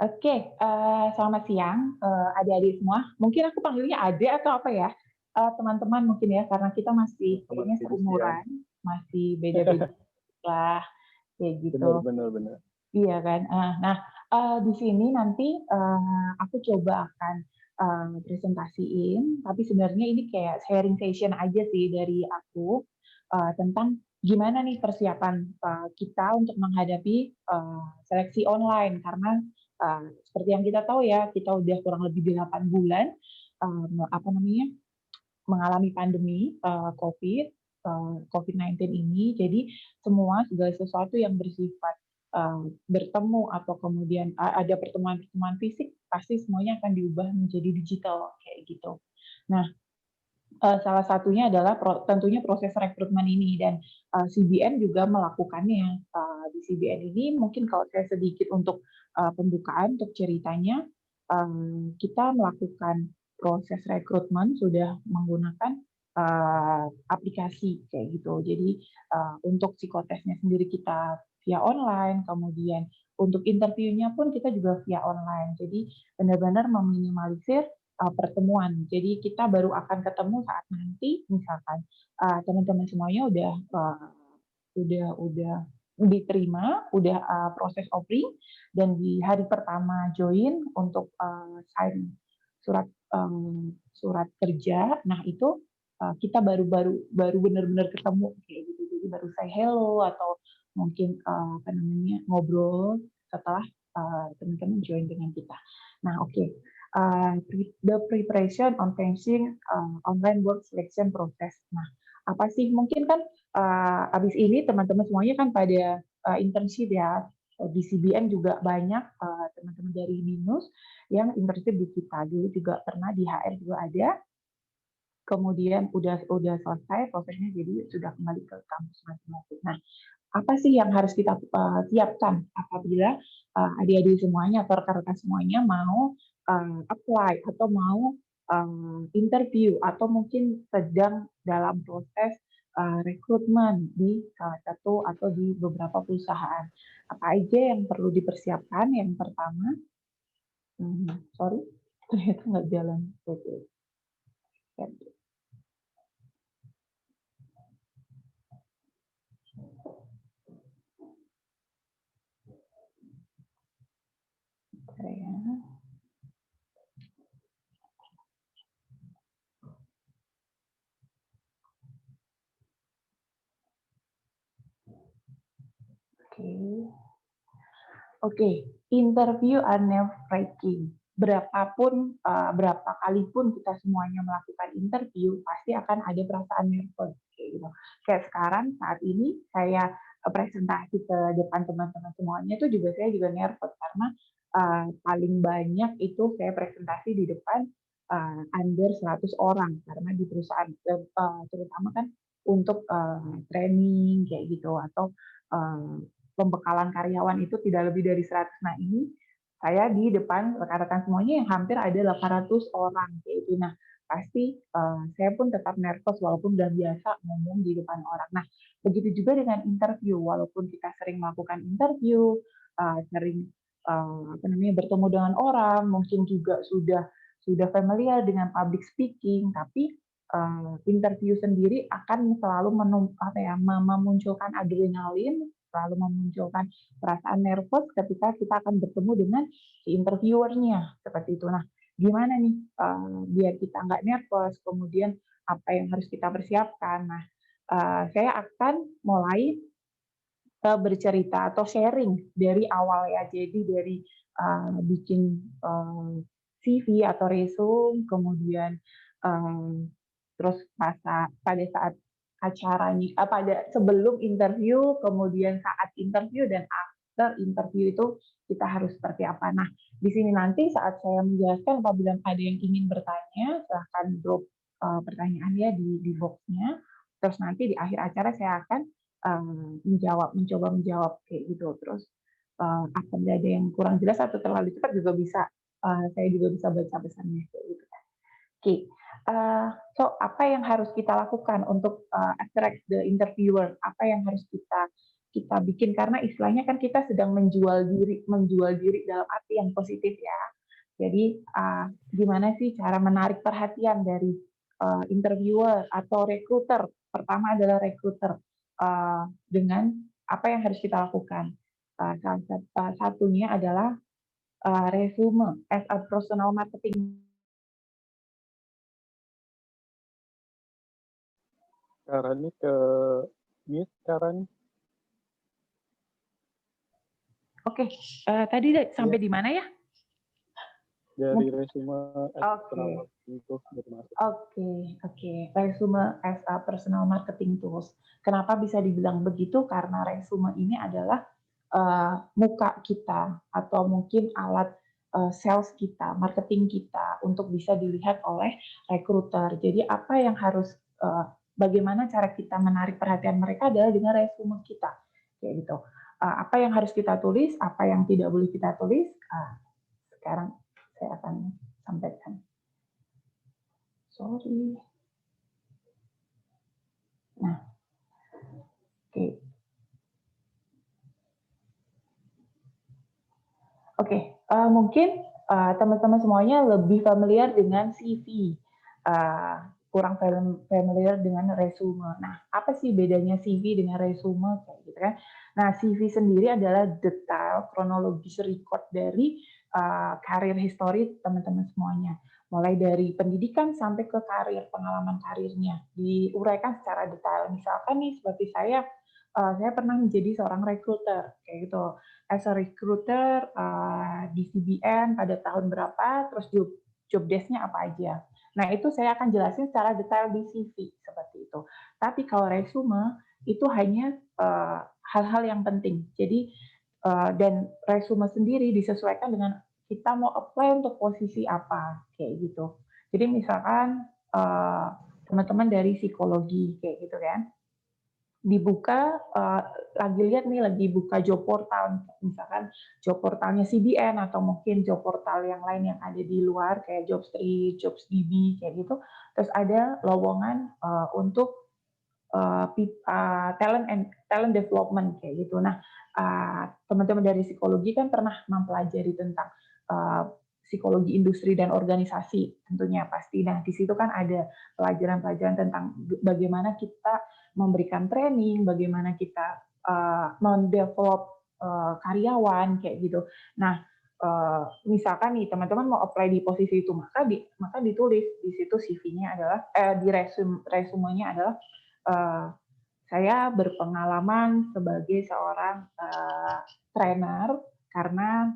Oke, selamat siang, adik-adik semua. Mungkin aku panggilnya adik atau apa ya? Teman-teman mungkin ya, karena kita masih Selamat kayaknya tidur siang. seumuran, masih beda-beda lah, kayak Bener gitu. bener bener. Iya kan? Nah, di sini nanti, aku coba akan, presentasiin, tapi sebenarnya ini kayak sharing session aja sih dari aku, tentang gimana nih persiapan, kita untuk menghadapi, seleksi online. Karena, seperti yang kita tahu ya, kita udah kurang lebih 8 bulan, apa namanya, mengalami pandemi, COVID-19 ini. Jadi semua segala sesuatu yang bersifat, bertemu atau kemudian ada pertemuan-pertemuan fisik, pasti semuanya akan diubah menjadi digital, kayak gitu. Nah, salah satunya adalah tentunya proses rekrutmen ini dan, CBN juga melakukannya. Di CBN ini mungkin kalau saya sedikit untuk, pembukaan untuk ceritanya, kita melakukan proses rekrutmen sudah menggunakan, aplikasi kayak gitu. Jadi, untuk psikotesnya sendiri kita via online, kemudian untuk interviewnya pun kita juga via online. Jadi benar-benar meminimalisir pertemuan. Jadi kita baru akan ketemu saat nanti misalkan, teman-teman semuanya udah diterima, udah, proses offering dan di hari pertama join untuk, sign surat, surat kerja. Nah itu, kita baru benar-benar ketemu kayak gitu. Jadi baru say hello atau mungkin, apa namanya, ngobrol setelah, teman-teman join dengan kita. Nah oke, the preparation on finishing online work selection process. Nah, apa sih mungkin kan abis ini teman-teman semuanya kan pada internship ya. Di CBN juga banyak teman-teman dari BINUS yang internship di kita. Dulu juga pernah di HR juga ada. Kemudian udah selesai prosesnya, jadi sudah kembali ke kampus masing-masing. Nah, apa sih yang harus kita siapkan apabila adik-adik semuanya atau rekan-rekan semuanya mau apply atau mau interview atau mungkin sedang dalam proses rekrutmen di salah satu atau di beberapa perusahaan. Apa aja yang perlu dipersiapkan? Yang pertama, sorry, ternyata nggak jalan. Oke, ya. Oke. Oke, interview are nerve-wracking. Berapapun, berapa kali pun kita semuanya melakukan interview, pasti akan ada perasaan nervous, kayak gitu. Kayak sekarang, saat ini, saya presentasi ke depan teman-teman semuanya itu juga saya juga nervous, karena paling banyak itu saya presentasi di depan under 100 orang, karena di perusahaan, terutama kan untuk training kayak gitu, atau pembekalan karyawan itu tidak lebih dari 100. Nah ini saya di depan rekan-rekan semuanya yang hampir ada 800 orang kayak gitu. Nah pasti saya pun tetap nervous walaupun udah biasa ngomong di depan orang. Nah begitu juga dengan interview, walaupun kita sering melakukan interview, sering apa namanya bertemu dengan orang, mungkin juga sudah familiar dengan public speaking, tapi interview sendiri akan selalu memunculkan adrenalin, selalu memunculkan perasaan nervous ketika kita akan bertemu dengan si interviewernya seperti itu. Nah, gimana nih biar kita nggak nervous, kemudian apa yang harus kita persiapkan? Nah, saya akan mulai bercerita atau sharing dari awal ya. Jadi dari bikin CV atau resume, kemudian terus pada saat acaranya, pada sebelum interview, kemudian saat interview dan after interview itu kita harus seperti apa. Nah, di sini nanti saat saya menjelaskan apabila ada yang ingin bertanya, silahkan drop pertanyaannya di box-nya. Terus nanti di akhir acara saya akan mencoba menjawab kayak gitu. Terus apabila ada yang kurang jelas atau terlalu cepat juga bisa, saya juga bisa baca pesannya kayak gitu kan. Oke, so apa yang harus kita lakukan untuk attract the interviewer? Apa yang harus kita kita bikin, karena istilahnya kan kita sedang menjual diri dalam arti yang positif ya. Jadi gimana sih cara menarik perhatian dari interviewer atau recruiter? Pertama adalah recruiter, dengan apa yang harus kita lakukan. Satunya adalah resume as a personal marketing. Caranya ke mute caranya. Oke, tadi sampai di mana ya? Dari resume Oke. itu bermasuk. Oke. Resume as a personal marketing tools. Kenapa bisa dibilang begitu? Karena resume ini adalah muka kita atau mungkin alat sales kita, marketing kita untuk bisa dilihat oleh recruiter. Jadi apa yang harus bagaimana cara kita menarik perhatian mereka adalah dengan resume kita, kayak gitu. Apa yang harus kita tulis, apa yang tidak boleh kita tulis. Sekarang saya akan sampaikan. Sorry. Nah, oke. Mungkin teman-teman semuanya lebih familiar dengan CV, kurang familiar dengan resume. Nah, apa sih bedanya CV dengan resume kayak gitu kan? Nah, CV sendiri adalah detail kronologis record dari karir history teman-teman semuanya. Mulai dari pendidikan sampai ke karir, pengalaman karirnya diuraikan secara detail. Misalkan nih seperti saya pernah menjadi seorang recruiter kayak gitu. As a recruiter di CBN pada tahun berapa, terus job desk-nya apa aja. Nah, itu saya akan jelasin secara detail di CV seperti itu. Tapi kalau resume itu hanya hal-hal yang penting. Jadi dan resume sendiri disesuaikan dengan kita mau apply untuk posisi apa kayak gitu. Jadi misalkan teman-teman dari psikologi kayak gitu kan, dibuka lagi lihat nih lagi buka job portal, misalkan job portalnya CBN atau mungkin job portal yang lain yang ada di luar kayak Jobstreet, JobsDB kayak gitu. Terus ada lowongan untuk talent development kayak gitu. Nah, teman-teman dari psikologi kan pernah mempelajari tentang psikologi industri dan organisasi tentunya pasti. Nah, di situ kan ada pelajaran-pelajaran tentang bagaimana kita memberikan training, bagaimana kita mendevelop karyawan kayak gitu. Nah, misalkan nih teman-teman mau apply di posisi itu, maka ditulis di situ CV-nya adalah di resumenya adalah saya berpengalaman sebagai seorang trainer karena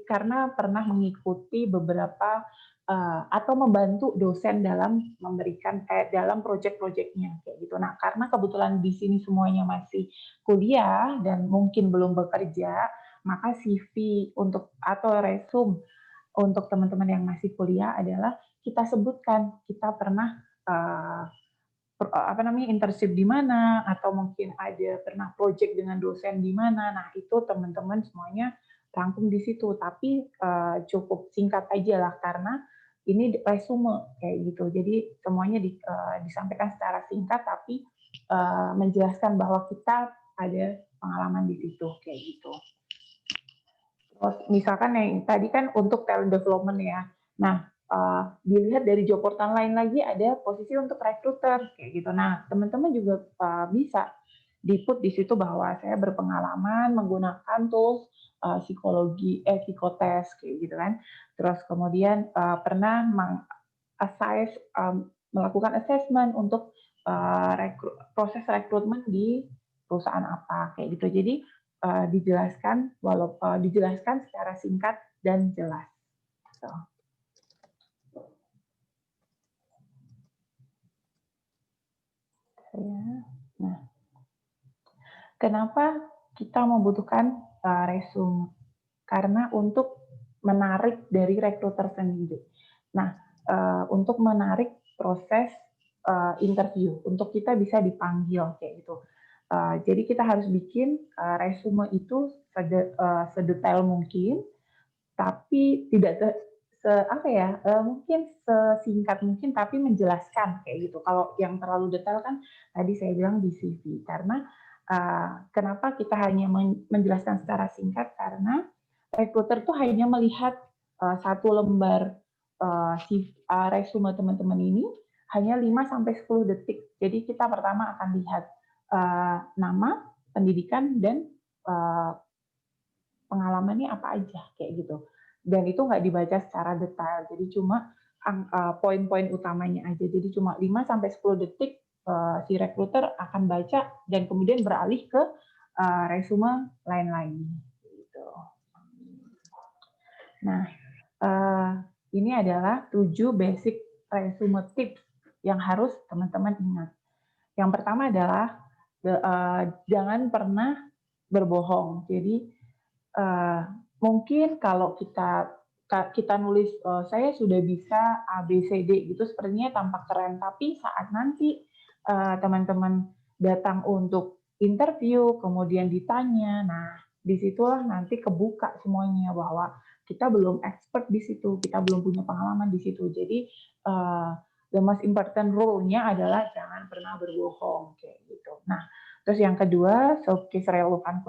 karena pernah mengikuti beberapa atau membantu dosen dalam memberikan dalam proyek-proyeknya kayak gitu. Nah, karena kebetulan di sini semuanya masih kuliah dan mungkin belum bekerja, maka CV untuk atau resume untuk teman-teman yang masih kuliah adalah kita sebutkan kita pernah internship di mana, atau mungkin ada pernah project dengan dosen di mana. Nah, itu teman-teman semuanya rangkum di situ. Tapi cukup singkat aja lah, karena ini resume kayak gitu. Jadi semuanya disampaikan secara singkat, tapi menjelaskan bahwa kita ada pengalaman di situ kayak gitu. Terus misalkan yang tadi kan untuk talent development ya. Nah, dilihat dari job portal lain lagi ada posisi untuk recruiter kayak gitu. Nah, teman-teman juga bisa di-put di situ bahwa saya berpengalaman menggunakan tools psikotes kayak gitu kan. Terus kemudian pernah melakukan assessment untuk proses rekrutmen di perusahaan apa kayak gitu. Jadi dijelaskan secara singkat dan jelas. So. Nah, kenapa kita membutuhkan resume? Karena untuk menarik dari rekruter sendiri. Nah, untuk menarik proses interview, untuk kita bisa dipanggil kayak gitu. Jadi kita harus bikin resume itu sedetail mungkin, tapi tidak mungkin sesingkat mungkin, tapi menjelaskan kayak gitu. Kalau yang terlalu detail kan tadi saya bilang di CV, karena Kenapa kita hanya menjelaskan secara singkat? Karena recruiter tuh hanya melihat satu lembar resume teman-teman ini hanya 5-10 detik. Jadi kita pertama akan lihat nama, pendidikan, dan pengalamannya apa aja kayak gitu. Dan itu nggak dibaca secara detail. Jadi cuma poin-poin utamanya aja. Jadi cuma 5-10 detik si recruiter akan baca dan kemudian beralih ke resume lain lagi. Gitu. Nah, ini adalah 7 basic resume tips yang harus teman-teman ingat. Yang pertama adalah jangan pernah berbohong. Jadi mungkin kalau kita nulis saya sudah bisa A, B, C, D gitu sepertinya tampak keren, tapi saat nanti teman-teman datang untuk interview, kemudian ditanya, nah disitulah nanti kebuka semuanya bahwa kita belum expert di situ, kita belum punya pengalaman di situ. Jadi the most important rule-nya adalah jangan pernah berbohong kayak gitu. Nah, terus yang kedua, showcase relevant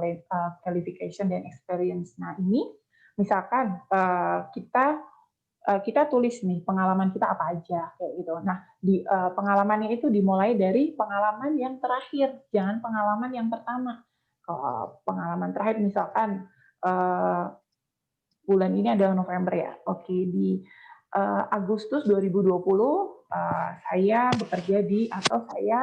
qualification dan experience. Nah, ini misalkan kita tulis nih pengalaman kita apa aja kayak gitu. Nah, di pengalamannya itu dimulai dari pengalaman yang terakhir, jangan pengalaman yang pertama. Kalau pengalaman terakhir misalkan bulan ini adalah November ya. Oke, di Agustus 2020 saya bekerja saya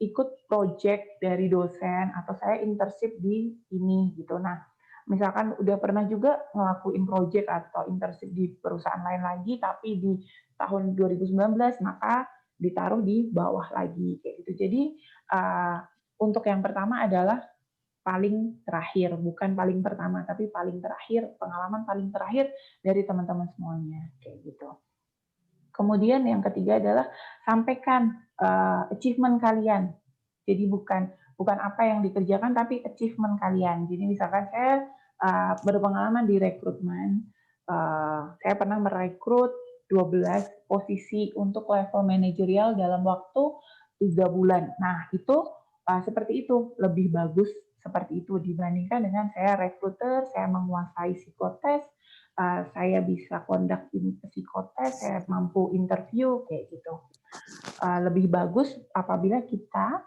ikut project dari dosen atau saya internship di ini gitu. Nah, misalkan udah pernah juga ngelakuin project atau internship di perusahaan lain lagi, tapi di tahun 2019 maka ditaruh di bawah lagi kayak gitu. Jadi untuk yang pertama adalah paling terakhir, bukan paling pertama, tapi paling terakhir, pengalaman paling terakhir dari teman-teman semuanya kayak gitu. Kemudian yang ketiga adalah sampaikan achievement kalian. Jadi bukan apa yang dikerjakan, tapi achievement kalian. Jadi misalkan saya berpengalaman di rekrutmen, saya pernah merekrut 12 posisi untuk level manajerial dalam waktu 3 bulan. Nah, itu seperti itu, lebih bagus seperti itu dibandingkan dengan saya rekruter, saya menguasai psikotes, saya bisa conduct psikotes, saya mampu interview, kayak gitu. Lebih bagus apabila kita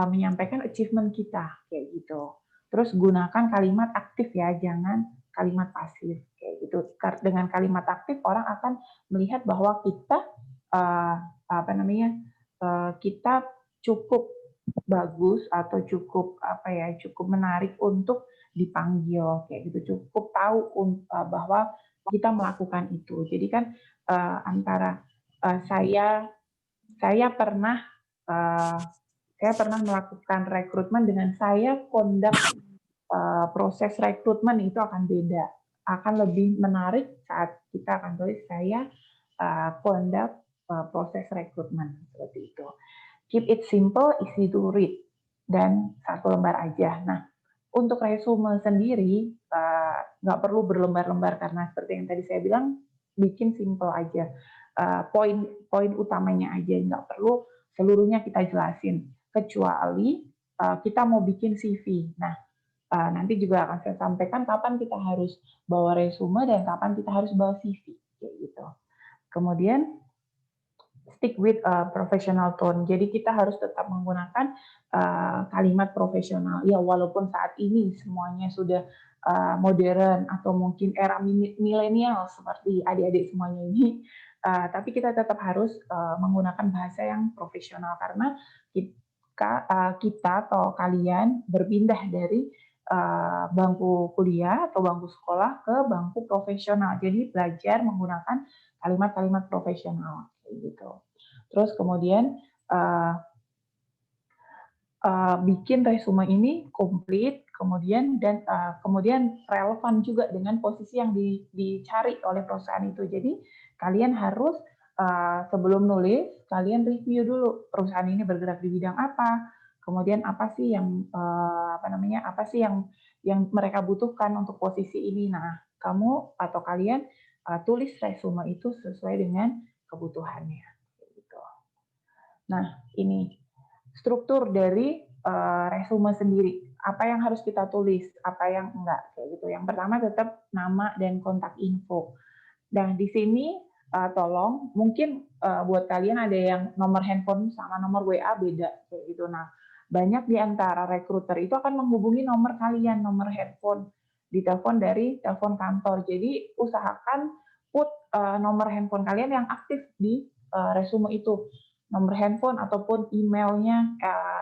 menyampaikan achievement kita, kayak gitu. Terus gunakan kalimat aktif ya, jangan kalimat pasif, kayak gitu. Dengan kalimat aktif orang akan melihat bahwa kita kita cukup bagus atau cukup cukup menarik untuk dipanggil kayak gitu, cukup tahu bahwa kita melakukan itu. Jadi kan antara saya pernah melakukan rekrutmen dengan saya conduct proses rekrutmen itu akan beda, akan lebih menarik saat kita akan tulis saya conduct proses rekrutmen seperti itu. Keep it simple, easy to read, dan satu lembar aja. Nah, untuk resume sendiri nggak perlu berlembar-lembar karena seperti yang tadi saya bilang, bikin simple aja. Poin utamanya aja, nggak perlu seluruhnya kita jelasin. Kecuali kita mau bikin CV. Nah, nanti juga akan saya sampaikan kapan kita harus bawa resume dan kapan kita harus bawa CV. Kayak gitu. Kemudian stick with professional tone. Jadi kita harus tetap menggunakan kalimat profesional. Ya walaupun saat ini semuanya sudah modern atau mungkin era milenial seperti adik-adik semuanya ini, tapi kita tetap harus menggunakan bahasa yang profesional karena kita atau kalian berpindah dari bangku kuliah atau bangku sekolah ke bangku profesional. Jadi belajar menggunakan kalimat-kalimat profesional gitu. Terus kemudian bikin resume ini komplit, kemudian relevan juga dengan posisi yang dicari oleh perusahaan itu. Jadi kalian harus sebelum nulis, kalian review dulu perusahaan ini bergerak di bidang apa, kemudian apa sih yang mereka butuhkan untuk posisi ini. Nah, kamu atau kalian tulis resume itu sesuai dengan kebutuhannya. Nah, ini struktur dari resume sendiri. Apa yang harus kita tulis, apa yang enggak, kayak gitu. Yang pertama tetap nama dan kontak info. Nah, di sini tolong mungkin buat kalian ada yang nomor handphone sama nomor WA beda kayak gitu. Nah, banyak di antara rekruter itu akan menghubungi nomor kalian, nomor handphone di telepon dari telepon kantor. Jadi usahakan put nomor handphone kalian yang aktif di resume itu. Nomor handphone ataupun emailnya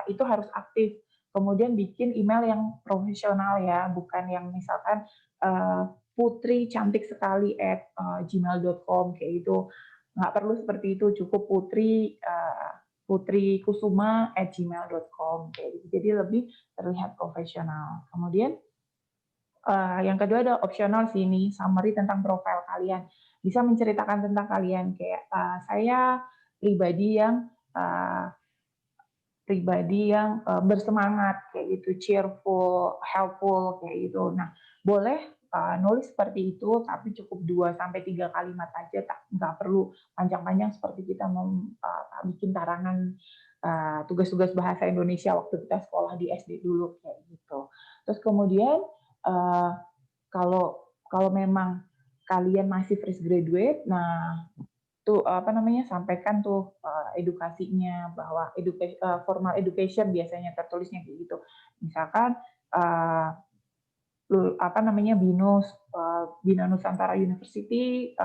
itu harus aktif. Kemudian bikin email yang profesional ya, bukan yang misalkan Putri cantik sekali @gmail.com kayak gitu. Nggak perlu seperti itu, cukup Putri Kusuma @gmail.com kayak gitu. Jadi lebih terlihat profesional. Kemudian yang kedua ada opsional sini, summary tentang profil kalian. Bisa menceritakan tentang kalian kayak saya pribadi yang uh, bersemangat kayak gitu, cheerful, helpful kayak gitu. Nah, boleh nulis seperti itu, tapi cukup 2 sampai 3 kalimat aja, nggak perlu panjang-panjang seperti kita bikin tarangan tugas-tugas bahasa Indonesia waktu kita sekolah di SD dulu kayak gitu. Terus kemudian kalau kalau memang kalian masih fresh graduate, nah tuh sampaikan tuh edukasinya bahwa formal education biasanya tertulisnya kayak gitu. Misalkan BINUS, Bina Nusantara University,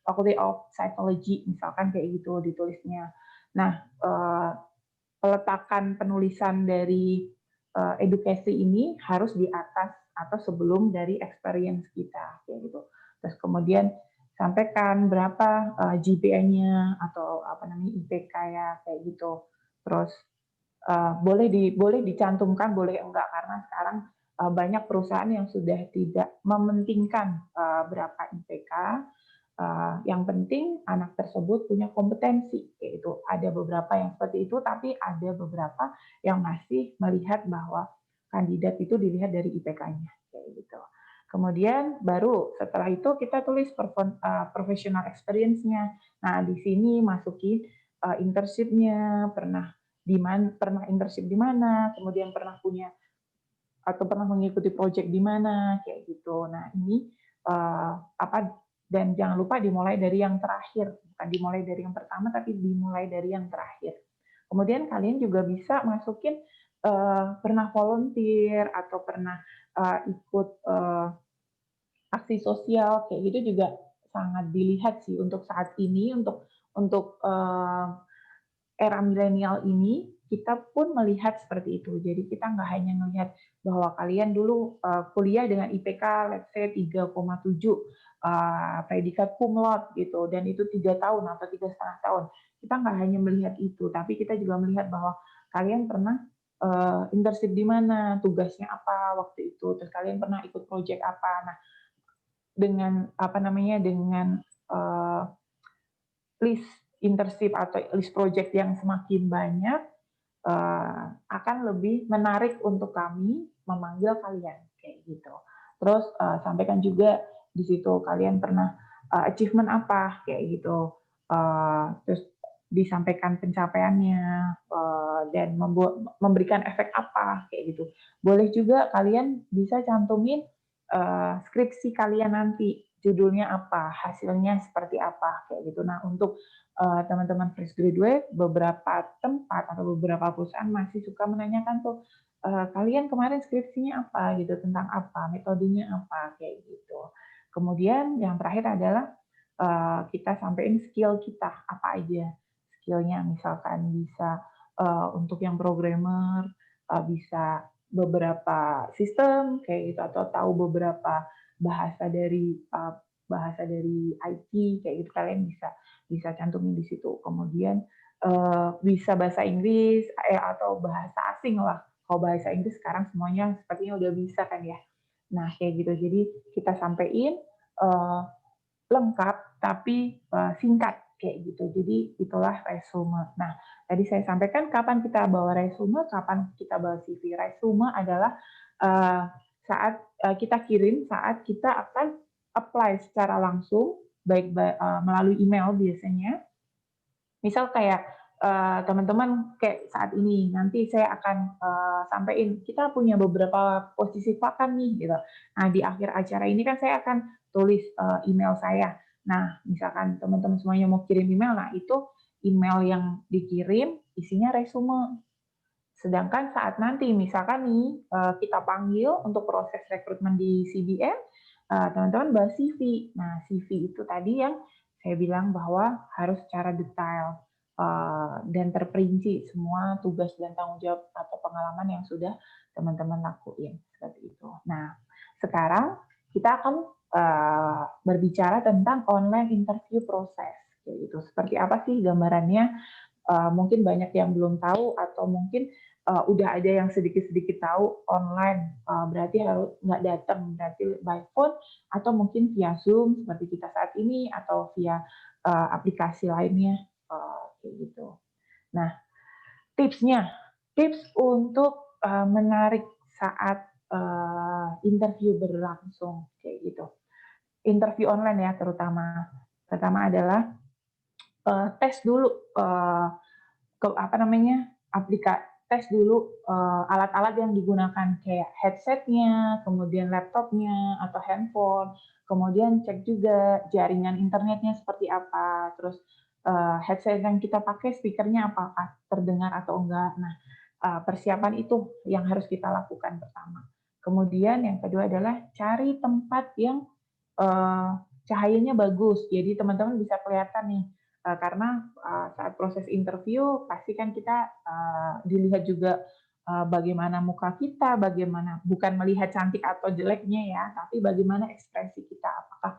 Faculty of Psychology misalkan kayak gitu ditulisnya. Nah, peletakan penulisan dari edukasi ini harus di atas atau sebelum dari experience kita kayak gitu. Terus kemudian sampaikan berapa GPA-nya atau IPK ya kayak gitu. Terus boleh dicantumkan, boleh enggak, karena sekarang banyak perusahaan yang sudah tidak mementingkan berapa IPK. Yang penting anak tersebut punya kompetensi, yaitu ada beberapa yang seperti itu, tapi ada beberapa yang masih melihat bahwa kandidat itu dilihat dari IPK-nya, kayak gitu. Kemudian baru setelah itu kita tulis professional experience-nya. Nah, di sini masukin internship-nya, pernah internship di mana, kemudian pernah punya atau pernah mengikuti project di mana, kayak gitu. Nah, ini dan jangan lupa dimulai dari yang terakhir, bukan dimulai dari yang pertama, tapi dimulai dari yang terakhir. Kemudian kalian juga bisa masukin pernah volunteer atau pernah ikut aksi sosial, kayak gitu juga sangat dilihat sih untuk saat ini, untuk era milenial ini, kita pun melihat seperti itu. Jadi kita nggak hanya melihat bahwa kalian dulu kuliah dengan IPK let's say 3,7 predikat cum laude gitu, dan itu 3 tahun atau 3,5 tahun. Kita nggak hanya melihat itu, tapi kita juga melihat bahwa kalian pernah internship di mana, tugasnya apa waktu itu, terus kalian pernah ikut project apa. Nah, dengan dengan list internship atau list project yang semakin banyak, akan lebih menarik untuk kami memanggil kalian kayak gitu. Terus sampaikan juga di situ kalian pernah achievement apa kayak gitu. Terus disampaikan pencapaiannya dan memberikan efek apa kayak gitu. Boleh juga kalian bisa cantumin skripsi kalian nanti, judulnya apa, hasilnya seperti apa kayak gitu. Nah, untuk teman-teman fresh graduate, beberapa tempat atau beberapa perusahaan masih suka menanyakan tuh, kalian kemarin skripsinya apa gitu, tentang apa, metodenya apa, kayak gitu. Kemudian yang terakhir adalah kita sampaikan skill kita, apa aja skillnya, misalkan bisa untuk yang programmer, bisa beberapa sistem kayak gitu, atau tahu beberapa bahasa dari IT kayak gitu, kalian bisa cantumin di situ. Kemudian bisa bahasa Inggris atau bahasa asing lah. Kalau bahasa Inggris sekarang semuanya sepertinya udah bisa kan ya. Nah, kayak gitu. Jadi kita sampaikan lengkap tapi singkat kayak gitu. Jadi itulah resume. Nah, tadi saya sampaikan kapan kita bawa resume, kapan kita bawa CV. Resume adalah saat kita kirim, saat kita akan apply secara langsung, baik melalui email biasanya. Misal kayak teman-teman kayak saat ini, nanti saya akan sampaikan, kita punya beberapa posisi vacant nih, gitu. Nah, di akhir acara ini kan saya akan tulis email saya. Nah, misalkan teman-teman semuanya mau kirim email, nah itu email yang dikirim isinya resume. Sedangkan saat nanti misalkan nih kita panggil untuk proses rekrutmen di CBN, teman-teman bahas CV. Nah, CV itu tadi yang saya bilang bahwa harus secara detail dan terperinci semua tugas dan tanggung jawab atau pengalaman yang sudah teman-teman lakuin seperti itu. Nah, sekarang kita akan berbicara tentang online interview proses. Gitu. Seperti apa sih gambarannya? Mungkin banyak yang belum tahu atau mungkin udah ada yang sedikit-sedikit tahu online, berarti harus nggak datang, berarti by phone atau mungkin via Zoom seperti kita saat ini atau via aplikasi lainnya, kayak gitu. Nah, tipsnya, tips untuk menarik saat interview berlangsung, kayak gitu. Interview online ya terutama. Pertama adalah tes dulu tes dulu alat-alat yang digunakan kayak headsetnya, kemudian laptopnya atau handphone, kemudian cek juga jaringan internetnya seperti apa, terus headset yang kita pakai speakernya apakah terdengar atau enggak. Nah, persiapan itu yang harus kita lakukan pertama. Kemudian yang kedua adalah cari tempat yang cahayanya bagus, jadi teman-teman bisa kelihatan nih. Karena saat proses interview pasti kan kita dilihat juga bagaimana muka kita, bagaimana bukan melihat cantik atau jeleknya ya, tapi bagaimana ekspresi kita, apakah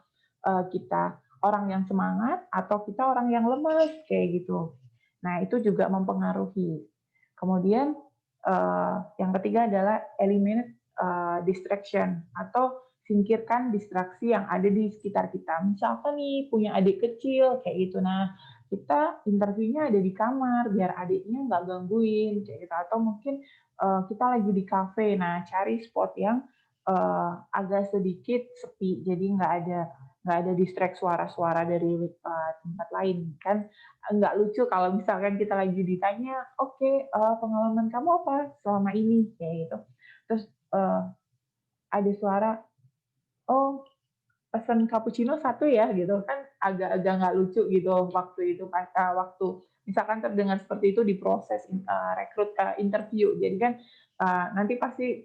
kita orang yang semangat atau kita orang yang lemas kayak gitu. Nah, itu juga mempengaruhi. Kemudian yang ketiga adalah eliminate distraction atau singkirkan distraksi yang ada di sekitar kita. Misalkan nih punya adik kecil kayak gitu. Nah, kita interviewnya ada di kamar biar adiknya nggak gangguin kayak gitu. Atau mungkin kita lagi di kafe. Nah, cari spot yang agak sedikit sepi. Jadi nggak ada distract suara-suara dari tempat lain kan. Nggak lucu kalau misalkan kita lagi ditanya, oke, pengalaman kamu apa selama ini kayak gitu. Terus ada suara, oh, pesen cappuccino satu ya gitu kan, agak-agak nggak lucu gitu waktu itu waktu misalkan terdengar seperti itu di proses interview. Jadi kan nanti pasti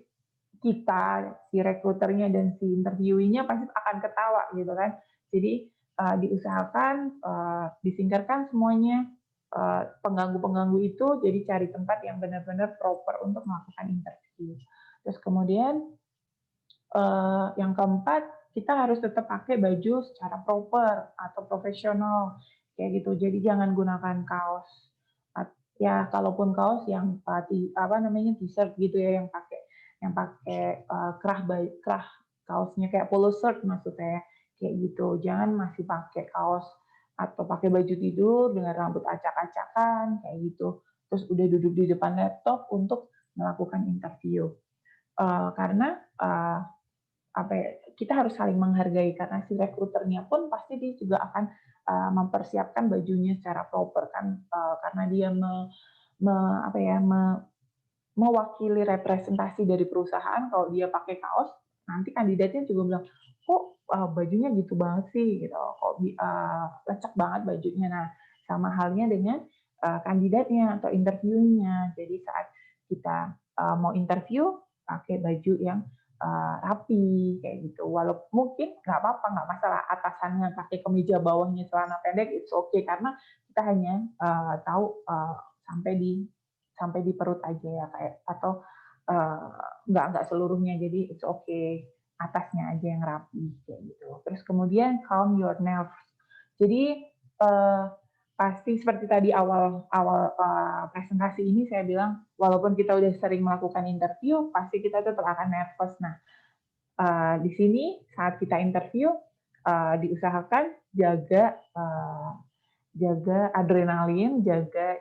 kita, si rekruternya dan si interviewinya pasti akan ketawa gitu kan. Jadi diusahakan disingkirkan semuanya pengganggu-pengganggu itu, jadi cari tempat yang benar-benar proper untuk melakukan interview. Terus kemudian yang keempat, kita harus tetap pakai baju secara proper atau profesional kayak gitu. Jadi jangan gunakan kaos. Ya, kalaupun kaos yang t-shirt gitu ya, yang pakai kerah kaosnya kayak polo shirt maksudnya kayak gitu. Jangan masih pakai kaos atau pakai baju tidur dengan rambut acak-acakan kayak gitu. Terus udah duduk di depan laptop untuk melakukan interview. Karena kita harus saling menghargai karena si rekruternya pun pasti dia juga akan mempersiapkan bajunya secara proper kan karena dia mewakili representasi dari perusahaan. Kalau dia pakai kaos, nanti kandidatnya juga bilang, kok bajunya gitu banget sih, gitu. Kok lecek banget bajunya. Nah, sama halnya dengan kandidatnya atau interviewnya. Jadi saat kita mau interview, pakai baju yang rapi kayak gitu. Walaupun mungkin nggak apa-apa, nggak masalah atasannya pakai kemeja, bawahnya celana pendek, it's okay karena kita hanya tahu sampai di perut aja ya kayak atau nggak seluruhnya, jadi it's okay atasnya aja yang rapi kayak gitu. Terus kemudian calm your nerves. Jadi pasti seperti tadi awal presentasi ini saya bilang, walaupun kita udah sering melakukan interview, pasti kita tetap akan nervous. Nah, di sini saat kita interview diusahakan jaga adrenalin, jaga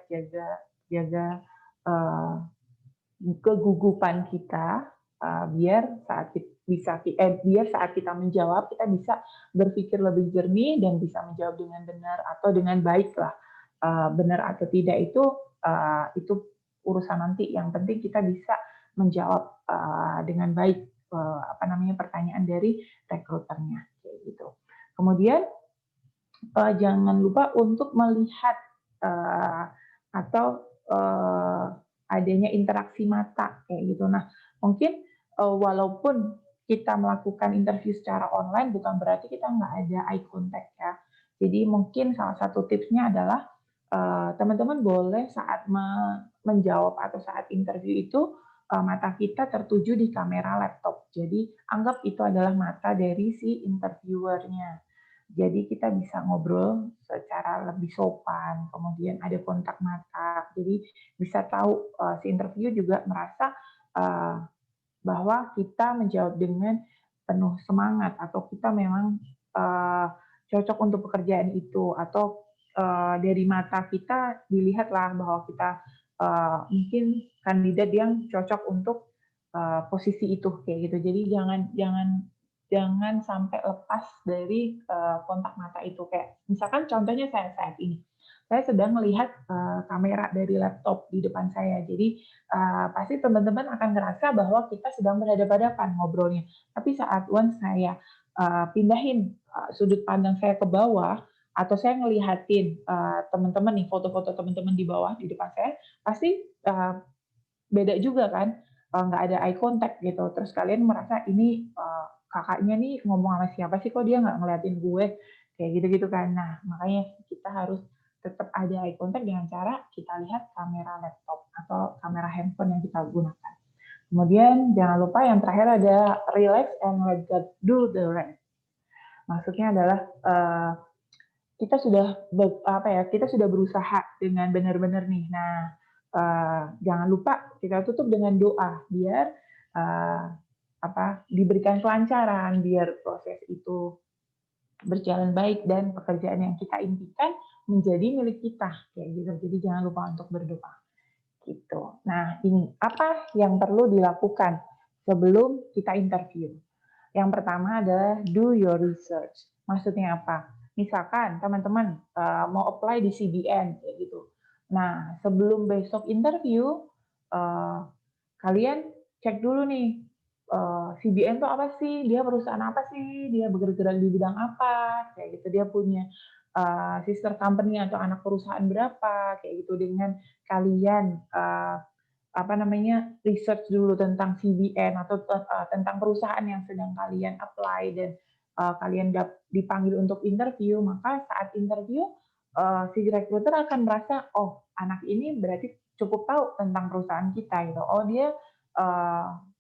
kegugupan kita biar saat kita menjawab kita bisa berpikir lebih jernih dan bisa menjawab dengan benar atau dengan baik lah benar atau tidak itu urusan nanti. Yang penting kita bisa menjawab dengan baik pertanyaan dari rekruternya, kayak gitu. Kemudian jangan lupa untuk melihat atau adanya interaksi mata kayak gitu. Nah, mungkin walaupun kita melakukan interview secara online bukan berarti kita nggak ada eye contact ya. Jadi mungkin salah satu tipsnya adalah teman-teman boleh saat menjawab atau saat interview itu mata kita tertuju di kamera laptop. Jadi anggap itu adalah mata dari si interviewernya. Jadi kita bisa ngobrol secara lebih sopan, kemudian ada kontak mata. Jadi bisa tahu si interview juga merasa bahwa kita menjawab dengan penuh semangat atau kita memang cocok untuk pekerjaan itu, atau dari mata kita dilihatlah bahwa kita mungkin kandidat yang cocok untuk posisi itu kayak gitu. Jadi jangan sampai lepas dari kontak mata itu. Kayak misalkan contohnya saya saat ini, saya sedang melihat kamera dari laptop di depan saya. Jadi pasti teman-teman akan ngerasa bahwa kita sedang berhadapan-hadapan ngobrolnya. Tapi saat once saya pindahin sudut pandang saya ke bawah, atau saya ngelihatin teman-teman nih, foto-foto teman-teman di bawah di depan saya, pasti beda juga kan, nggak ada eye contact gitu. Terus kalian merasa ini kakaknya nih ngomong sama siapa sih, kok dia nggak ngeliatin gue, kayak gitu-gitu kan. Nah, makanya kita harus tetap ada eye contact dengan cara kita lihat kamera laptop atau kamera handphone yang kita gunakan. Kemudian jangan lupa yang terakhir ada relax and let God do the rest. Maksudnya adalah kita sudah berusaha dengan benar-benar nih. Nah, jangan lupa kita tutup dengan doa biar diberikan kelancaran, biar proses itu berjalan baik dan pekerjaan yang kita impikan menjadi milik kita kayak gitu. Jadi jangan lupa untuk berdoa gitu. Nah, ini apa yang perlu dilakukan sebelum kita interview? Yang pertama adalah do your research. Maksudnya apa? Misalkan teman-teman mau apply di CBN kayak gitu. Nah, sebelum besok interview, kalian cek dulu nih, CBN itu apa sih? Dia perusahaan apa sih? Dia bergerak di bidang apa? Kayak gitu. Dia punya sister company atau anak perusahaan berapa? Kayak gitu. Dengan kalian research dulu tentang CBN atau tentang perusahaan yang sedang kalian apply dan kalian dipanggil untuk interview, maka saat interview si recruiter akan merasa, oh anak ini berarti cukup tahu tentang perusahaan kita gitu. Oh dia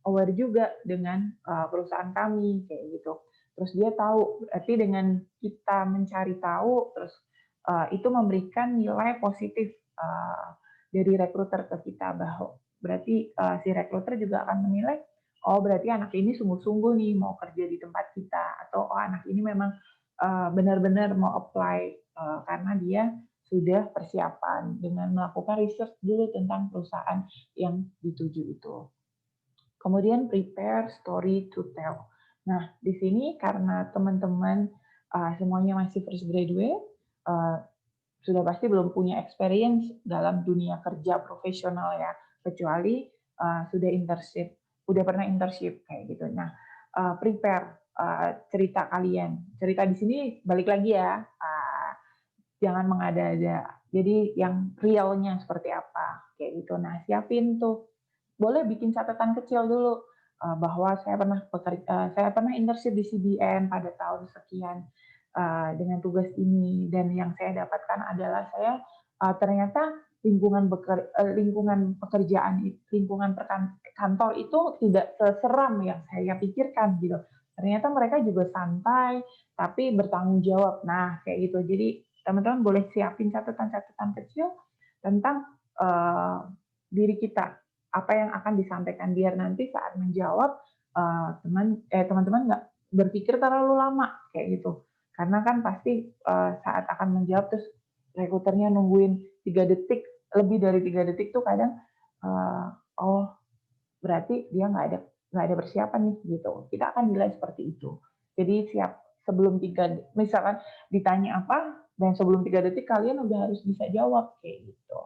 aware juga dengan perusahaan kami kayak gitu. Terus dia tahu, berarti dengan kita mencari tahu, terus itu memberikan nilai positif dari rekruter ke kita, bahwa berarti si rekruter juga akan menilai, oh berarti anak ini sungguh-sungguh nih mau kerja di tempat kita, atau oh anak ini memang benar-benar mau apply karena dia sudah persiapan dengan melakukan research dulu tentang perusahaan yang dituju itu. Kemudian prepare story to tell. Nah, di sini karena teman-teman semuanya masih fresh graduate, sudah pasti belum punya experience dalam dunia kerja profesional ya, kecuali sudah internship, udah pernah internship kayak gitu. Nah, prepare cerita kalian. Cerita di sini balik lagi ya, jangan mengada-ada. Jadi yang realnya seperti apa kayak gitu. Nah, siapin tuh. Boleh bikin catatan kecil dulu bahwa saya pernah internship di CBN pada tahun sekian dengan tugas ini, dan yang saya dapatkan adalah saya ternyata lingkungan pekerjaan, lingkungan kantor itu tidak seseram yang saya pikirkan gitu. Ternyata mereka juga santai tapi bertanggung jawab. Nah, kayak gitu. Jadi teman-teman boleh siapin catatan-catatan kecil tentang diri kita, apa yang akan disampaikan, biar nanti saat menjawab teman-teman nggak berpikir terlalu lama kayak gitu. Karena kan pasti saat akan menjawab terus rekruternya nungguin 3 detik, lebih dari 3 detik tuh kadang oh berarti dia nggak ada persiapan nih gitu. Kita akan nilai seperti itu. Jadi siap sebelum misalkan ditanya apa, Dan sebelum 3 detik kalian udah harus bisa jawab kayak gitu.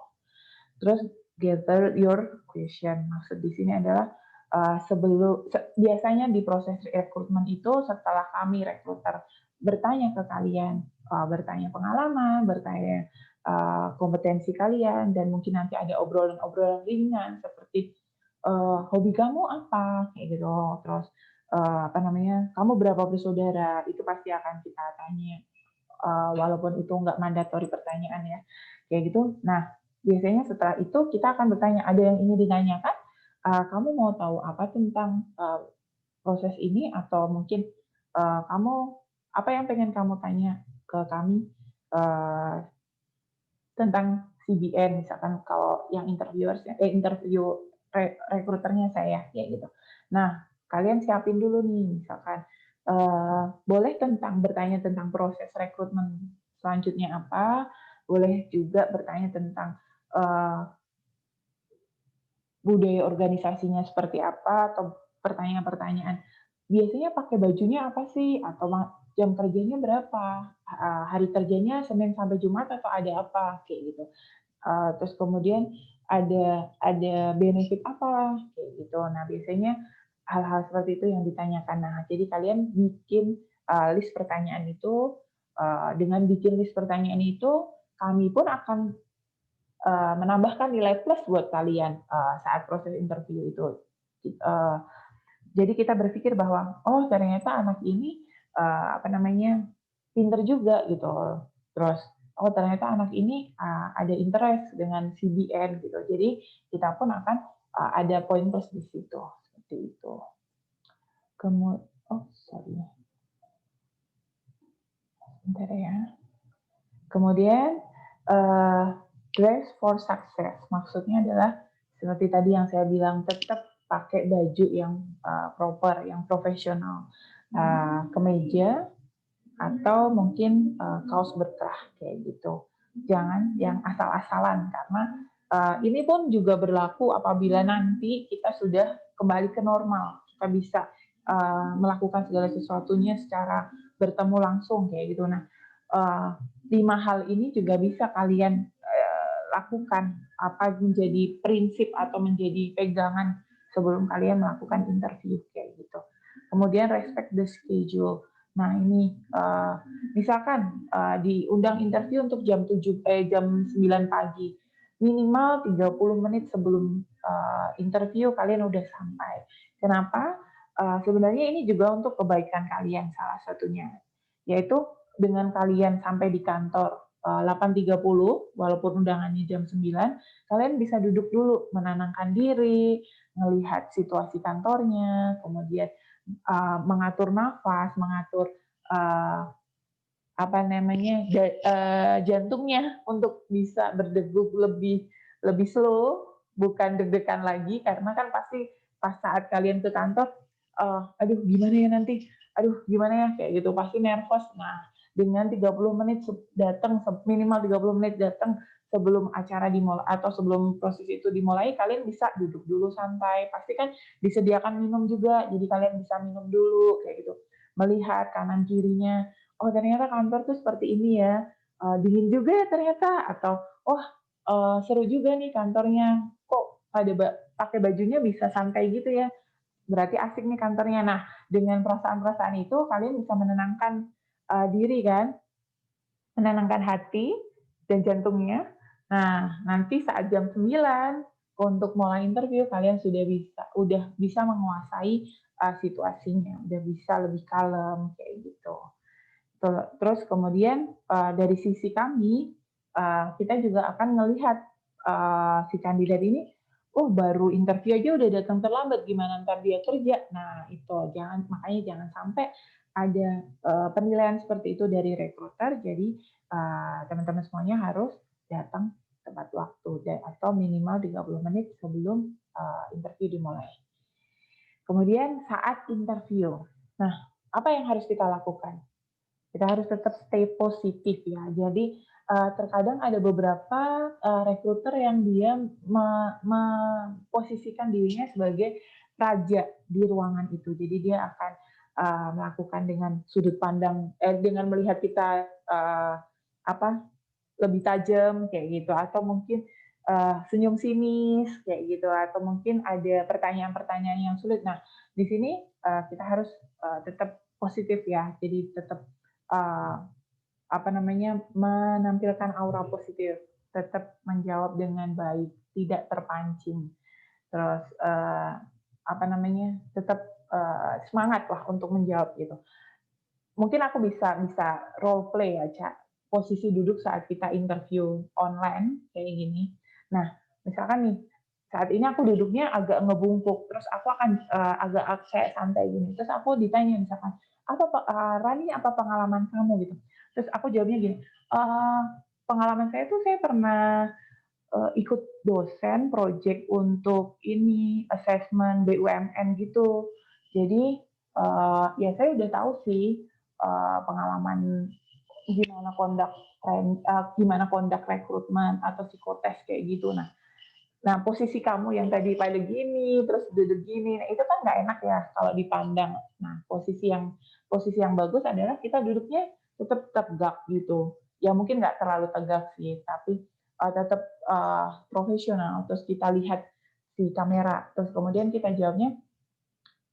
Terus gather your question. Maksud di sini adalah biasanya di proses rekrutmen itu setelah kami rekruter bertanya ke kalian, bertanya pengalaman, bertanya kompetensi kalian, dan mungkin nanti ada obrolan-obrolan ringan seperti hobi kamu apa kayak gitu. Terus kamu berapa bersaudara, itu pasti akan kita tanya, walaupun itu nggak mandatori pertanyaan ya kayak gitu. Nah, biasanya setelah itu kita akan bertanya, ada yang ingin ditanyakan? Kamu mau tahu apa tentang proses ini, atau mungkin kamu apa yang pengen kamu tanya ke kami tentang CBN, misalkan kalau yang interview rekruternya saya kayak gitu. Nah, kalian siapin dulu nih, misalkan boleh bertanya tentang proses rekrutmen selanjutnya apa, boleh juga bertanya tentang budaya organisasinya seperti apa, atau pertanyaan-pertanyaan, biasanya pakai bajunya apa sih, atau jam kerjanya berapa, hari kerjanya Senin sampai Jumat atau ada apa, kayak gitu. Terus kemudian ada benefit apa, kayak gitu. Nah, biasanya hal-hal seperti itu yang ditanyakan. Nah, jadi kalian bikin list pertanyaan itu, dengan bikin list pertanyaan itu, kami pun akan menambahkan nilai plus buat kalian saat proses interview itu. Uh, jadi kita berpikir bahwa oh ternyata anak ini pinter juga gitu. Terus oh ternyata anak ini ada interest dengan CBN gitu. Jadi kita pun akan ada poin plus di situ seperti itu. Bentar ya. Kemudian dress for success, maksudnya adalah seperti tadi yang saya bilang, tetap pakai baju yang proper, yang profesional, kemeja atau mungkin kaos berkerah kayak gitu. Jangan yang asal-asalan, karena ini pun juga berlaku apabila nanti kita sudah kembali ke normal, kita bisa melakukan segala sesuatunya secara bertemu langsung kayak gitu. Nah, 5 hal ini juga bisa kalian lakukan, apa menjadi prinsip atau menjadi pegangan sebelum kalian melakukan interview kayak gitu. Kemudian respect the schedule. Nah, ini misalkan diundang interview untuk jam 9 pagi. Minimal 30 menit sebelum interview kalian udah sampai. Kenapa? Sebenarnya ini juga untuk kebaikan kalian salah satunya. Yaitu dengan kalian sampai di kantor 8.30, walaupun undangannya jam 9, kalian bisa duduk dulu, menenangkan diri, melihat situasi kantornya, kemudian mengatur nafas, mengatur jantungnya untuk bisa berdegup lebih slow, bukan deg-degan lagi, karena kan pasti pas saat kalian ke kantor, aduh gimana ya nanti, aduh gimana ya, kayak gitu, pasti nervous. Nah, dengan 30 menit datang, minimal 30 menit datang sebelum acara dimulai atau sebelum proses itu dimulai, kalian bisa duduk dulu santai. Pasti kan disediakan minum juga, jadi kalian bisa minum dulu kayak gitu. Melihat kanan kirinya, oh ternyata kantor tuh seperti ini ya, dingin juga ya ternyata, atau oh seru juga nih kantornya, kok pakai bajunya bisa santai gitu ya, berarti asik nih kantornya. Nah, dengan perasaan-perasaan itu kalian bisa menenangkan diri kan, menenangkan hati dan jantungnya. Nah, nanti saat jam 9 untuk mulai interview, kalian udah bisa menguasai situasinya, udah bisa lebih kalem kayak gitu. Terus kemudian dari sisi kami, kita juga akan melihat si kandidat ini, oh baru interview aja udah datang terlambat, gimana ntar dia kerja. Nah itu makanya jangan sampai ada penilaian seperti itu dari rekruter. Jadi teman-teman semuanya harus datang tepat waktu atau minimal 30 menit sebelum interview dimulai. Kemudian saat interview, nah apa yang harus kita lakukan? Kita harus tetap stay positif ya. Jadi terkadang ada beberapa rekruter yang dia memposisikan dirinya sebagai raja di ruangan itu. Jadi dia akan melakukan dengan sudut pandang, dengan melihat kita apa lebih tajam kayak gitu, atau mungkin senyum sinis kayak gitu, atau mungkin ada pertanyaan-pertanyaan yang sulit. Nah, di sini kita harus tetap positif ya, jadi tetap uh, apa namanya, menampilkan aura positif, tetap menjawab dengan baik, tidak terpancing. Terus apa namanya, tetap semangat lah untuk menjawab gitu. Mungkin aku bisa bisa role play ya, Cak, posisi duduk saat kita interview online kayak gini. Nah, misalkan nih, saat ini aku duduknya agak ngebungkuk, terus aku akan agak kayak santai gini, terus aku ditanya misalkan, "Apa Rani, apa pengalaman kamu?" Gitu. Terus aku jawabnya gini, Pengalaman saya tuh saya pernah ikut dosen project untuk ini, assessment BUMN gitu. Jadi, ya saya udah tahu sih, pengalaman gimana conduct rekrutmen atau psikotes kayak gitu. Nah, posisi kamu yang tadi pada gini, terus duduk gini, nah itu kan nggak enak ya kalau dipandang. Nah, posisi yang bagus adalah kita duduknya tetap tegak gitu. Ya mungkin nggak terlalu tegak sih, tapi tetap profesional. Terus kita lihat si kamera, terus kemudian kita jawabnya,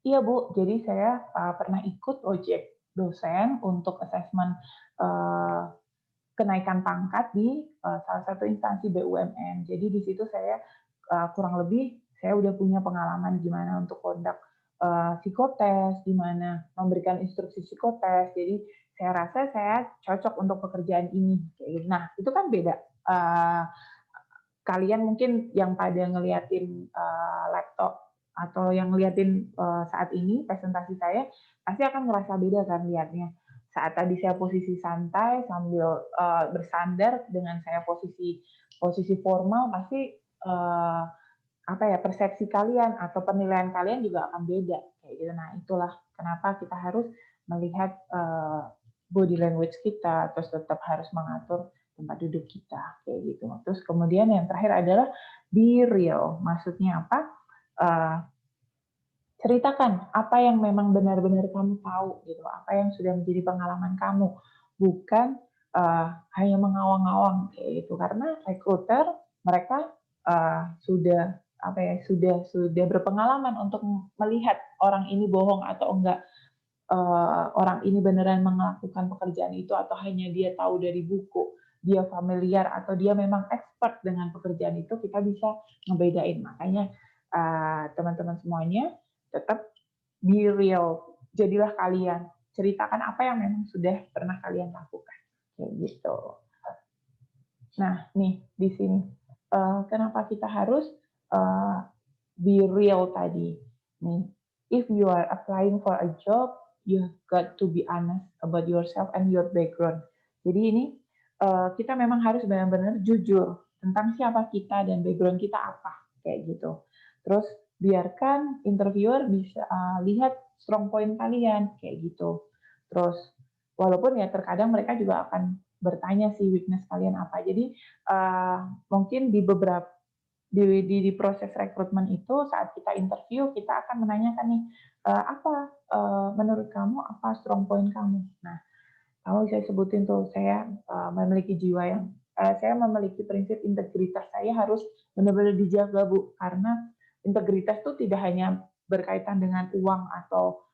iya Bu, jadi saya pernah ikut project dosen untuk assessment uh, kenaikan pangkat di salah satu instansi BUMN. Jadi di situ saya kurang lebih saya udah punya pengalaman gimana untuk conduct psikotes, gimana memberikan instruksi psikotes. Jadi saya rasa saya cocok untuk pekerjaan ini. Nah, itu kan beda. Kalian mungkin yang pada ngeliatin laptop atau yang ngeliatin saat ini presentasi saya, pasti akan ngerasa beda kan lihatnya. Saat tadi saya posisi santai sambil bersandar dengan saya posisi formal, pasti apa ya, persepsi kalian atau penilaian kalian juga akan beda kayak gitu. Nah, itulah kenapa kita harus melihat body language kita, terus tetap harus mengatur tempat duduk kita kayak gitu. Terus kemudian yang terakhir adalah be real. Maksudnya apa? Uh, Ceritakan apa yang memang benar-benar kamu tahu gitu, apa yang sudah menjadi pengalaman kamu, bukan hanya mengawang-awang kayak gitu. Karena recruiter mereka sudah apa ya, sudah berpengalaman untuk melihat orang ini bohong atau enggak, orang ini beneran melakukan pekerjaan itu atau hanya dia tahu dari buku, dia familiar atau dia memang expert dengan pekerjaan itu, kita bisa ngebedain. Makanya teman-teman semuanya tetap be real, jadilah kalian, ceritakan apa yang memang sudah pernah kalian lakukan, kayak gitu. Nah, nih di sini kenapa kita harus be real tadi. Nih, if you are applying for a job, you got to be honest about yourself and your background. Jadi ini kita memang harus benar-benar jujur tentang siapa kita dan background kita apa, kayak gitu. Terus biarkan interviewer bisa lihat strong point kalian, kayak gitu. Terus walaupun ya terkadang mereka juga akan bertanya sih weakness kalian apa. Jadi mungkin di beberapa di proses rekrutmen itu saat kita interview kita akan menanyakan nih apa menurut kamu apa strong point kamu. Nah, kamu bisa sebutin tuh saya memiliki jiwa yang saya memiliki prinsip integritas saya harus benar-benar dijaga Bu, karena integritas tuh tidak hanya berkaitan dengan uang atau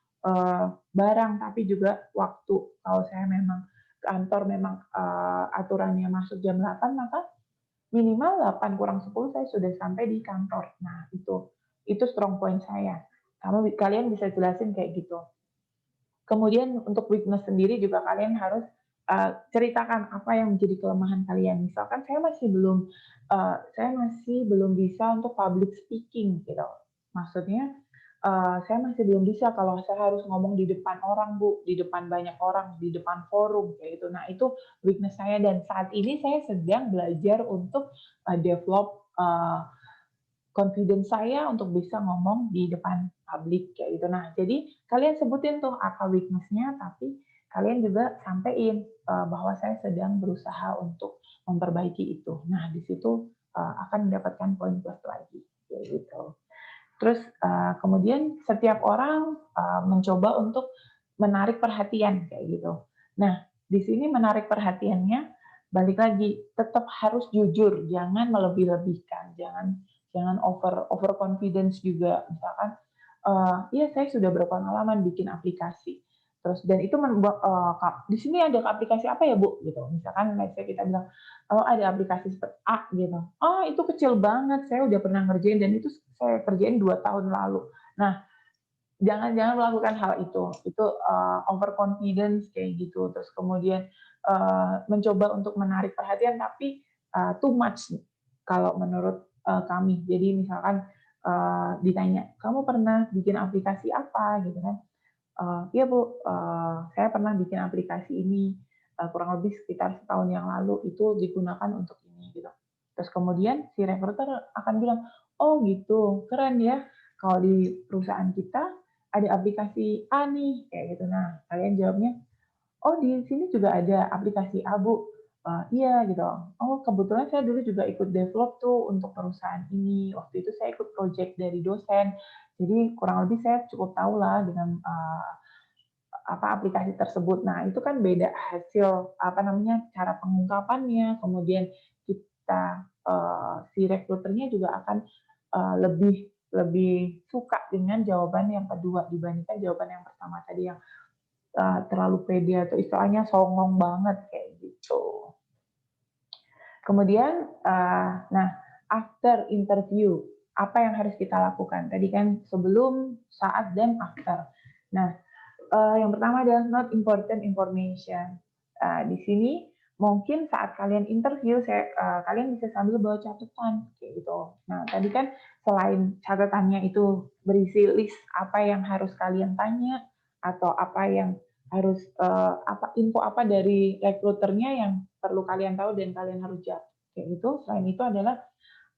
barang tapi juga waktu. Kalau saya memang kantor memang aturannya masuk jam 8, maka minimal 8 kurang 10 saya sudah sampai di kantor. Nah, itu strong point saya. Kalian bisa jelasin kayak gitu. Kemudian untuk weakness sendiri juga kalian harus ceritakan apa yang menjadi kelemahan kalian. Misalkan saya masih belum bisa untuk public speaking gitu. Maksudnya saya masih belum bisa kalau saya harus ngomong di depan orang Bu, di depan banyak orang, di depan forum kayak gitu. Nah, itu weakness saya dan saat ini saya sedang belajar untuk develop confidence saya untuk bisa ngomong di depan publik kayak gitu. Nah, jadi kalian sebutin tuh apa weakness-nya, tapi kalian juga sampein bahwa saya sedang berusaha untuk memperbaiki itu. Nah, di situ akan mendapatkan poin plus lagi kayak gitu. Terus kemudian setiap orang mencoba untuk menarik perhatian kayak gitu. Nah, di sini menarik perhatiannya balik lagi tetap harus jujur, jangan melebih-lebihkan, jangan over confidence juga. Misalkan, iya saya sudah berpengalaman bikin aplikasi, terus dan itu di sini ada aplikasi apa ya Bu? Gitu. Misalkan let's say kita bilang, oh ada aplikasi seperti A gitu. Oh itu kecil banget, saya udah pernah ngerjain dan itu saya kerjain 2 tahun lalu. Nah, jangan melakukan hal itu. Itu overconfidence kayak gitu. Terus kemudian mencoba untuk menarik perhatian tapi too much kalau menurut kami. Jadi misalkan ditanya, kamu pernah bikin aplikasi apa gitu kan? Iya Bu, saya pernah bikin aplikasi ini kurang lebih sekitar setahun yang lalu itu digunakan untuk ini gitu. Terus kemudian si recruiter akan bilang, oh gitu, keren ya. Kalau di perusahaan kita ada aplikasi A nih, kayak gitu. Nah, kalian jawabnya, oh di sini juga ada aplikasi A Bu. Iya gitu. Oh kebetulan saya dulu juga ikut develop tuh untuk perusahaan ini. Waktu itu saya ikut project dari dosen. Jadi kurang lebih saya cukup tahu lah dengan aplikasi tersebut. Nah, itu kan beda hasil cara pengungkapannya, kemudian kita si rekruternya juga akan lebih lebih suka dengan jawaban yang kedua dibandingkan jawaban yang pertama tadi yang terlalu pede atau istilahnya songong banget kayak gitu. Kemudian, nah after interview apa yang harus kita lakukan? Tadi kan sebelum, saat, dan after. Nah, yang pertama adalah not important information. Di sini mungkin saat kalian interview, kalian bisa sambil bawa catatan kayak gitu. Nah, tadi kan selain catatannya itu berisi list apa yang harus kalian tanya atau apa yang harus info apa dari rekruternya yang perlu kalian tahu dan kalian harus jawab kayak gitu. Selain itu adalah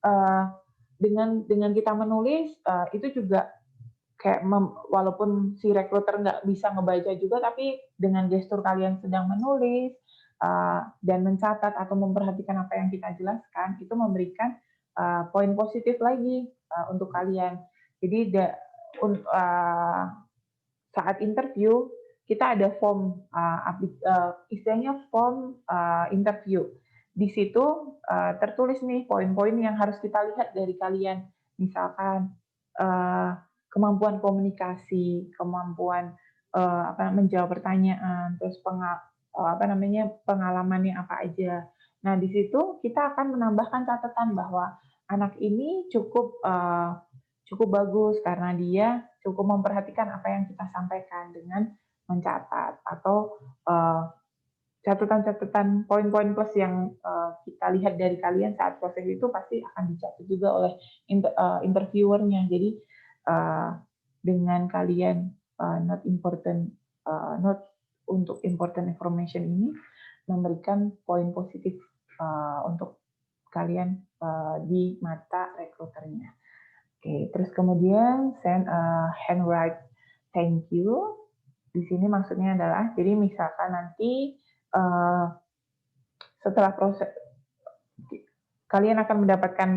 uh, dengan kita menulis itu juga kayak walaupun si rekruter nggak bisa ngebaca juga, tapi dengan gestur kalian sedang menulis dan mencatat atau memperhatikan apa yang kita jelaskan, itu memberikan poin positif lagi untuk kalian. Jadi saat interview kita ada form istilahnya form interview. Di situ tertulis nih poin-poin yang harus kita lihat dari kalian. Misalkan kemampuan komunikasi, kemampuan menjawab pertanyaan, terus pengalamannya apa aja. Nah, di situ kita akan menambahkan catatan bahwa anak ini cukup bagus karena dia cukup memperhatikan apa yang kita sampaikan dengan mencatat atau catatan-catatan poin-poin plus yang kita lihat dari kalian saat proses itu pasti akan dicatat juga oleh interviewernya. Jadi dengan kalian not untuk important information ini memberikan poin positif untuk kalian di mata rekruternya. Oke, terus kemudian send a handwrite thank you. Di sini maksudnya adalah, jadi misalkan nanti setelah proses kalian akan mendapatkan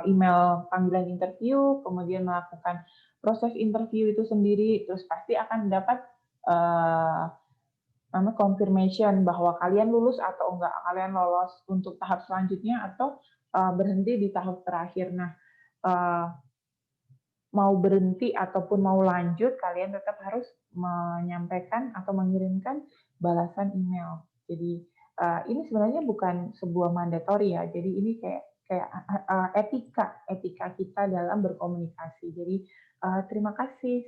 email panggilan interview, kemudian melakukan proses interview itu sendiri, terus pasti akan mendapat confirmation bahwa kalian lulus atau enggak, kalian lolos untuk tahap selanjutnya atau berhenti di tahap terakhir. Nah, mau berhenti ataupun mau lanjut, kalian tetap harus menyampaikan atau mengirimkan balasan email. Jadi ini sebenarnya bukan sebuah mandatori ya. Jadi ini kayak etika kita dalam berkomunikasi. Jadi terima kasih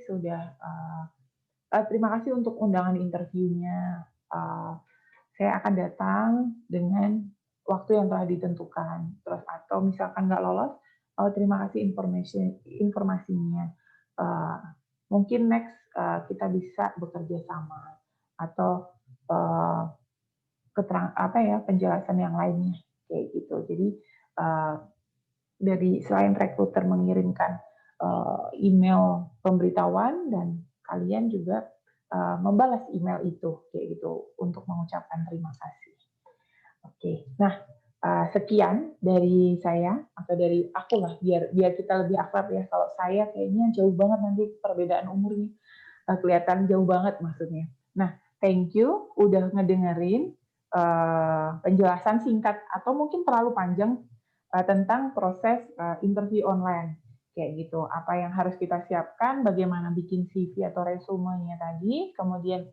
terima kasih untuk undangan interviewnya. Saya akan datang dengan waktu yang telah ditentukan. Terus atau misalkan nggak lolos, terima kasih informasinya. Mungkin next kita bisa bekerja sama atau penjelasan yang lainnya kayak gitu. Jadi dari selain rekruter mengirimkan email pemberitahuan dan kalian juga membalas email itu kayak gitu untuk mengucapkan terima kasih. Oke, nah sekian dari saya atau dari aku lah biar kita lebih akrab ya. Kalau saya kayaknya jauh banget nanti perbedaan umurnya kelihatan jauh banget maksudnya. Nah, thank you udah ngedengerin penjelasan singkat atau mungkin terlalu panjang tentang proses interview online kayak gitu. Apa yang harus kita siapkan, bagaimana bikin CV atau resumenya tadi, kemudian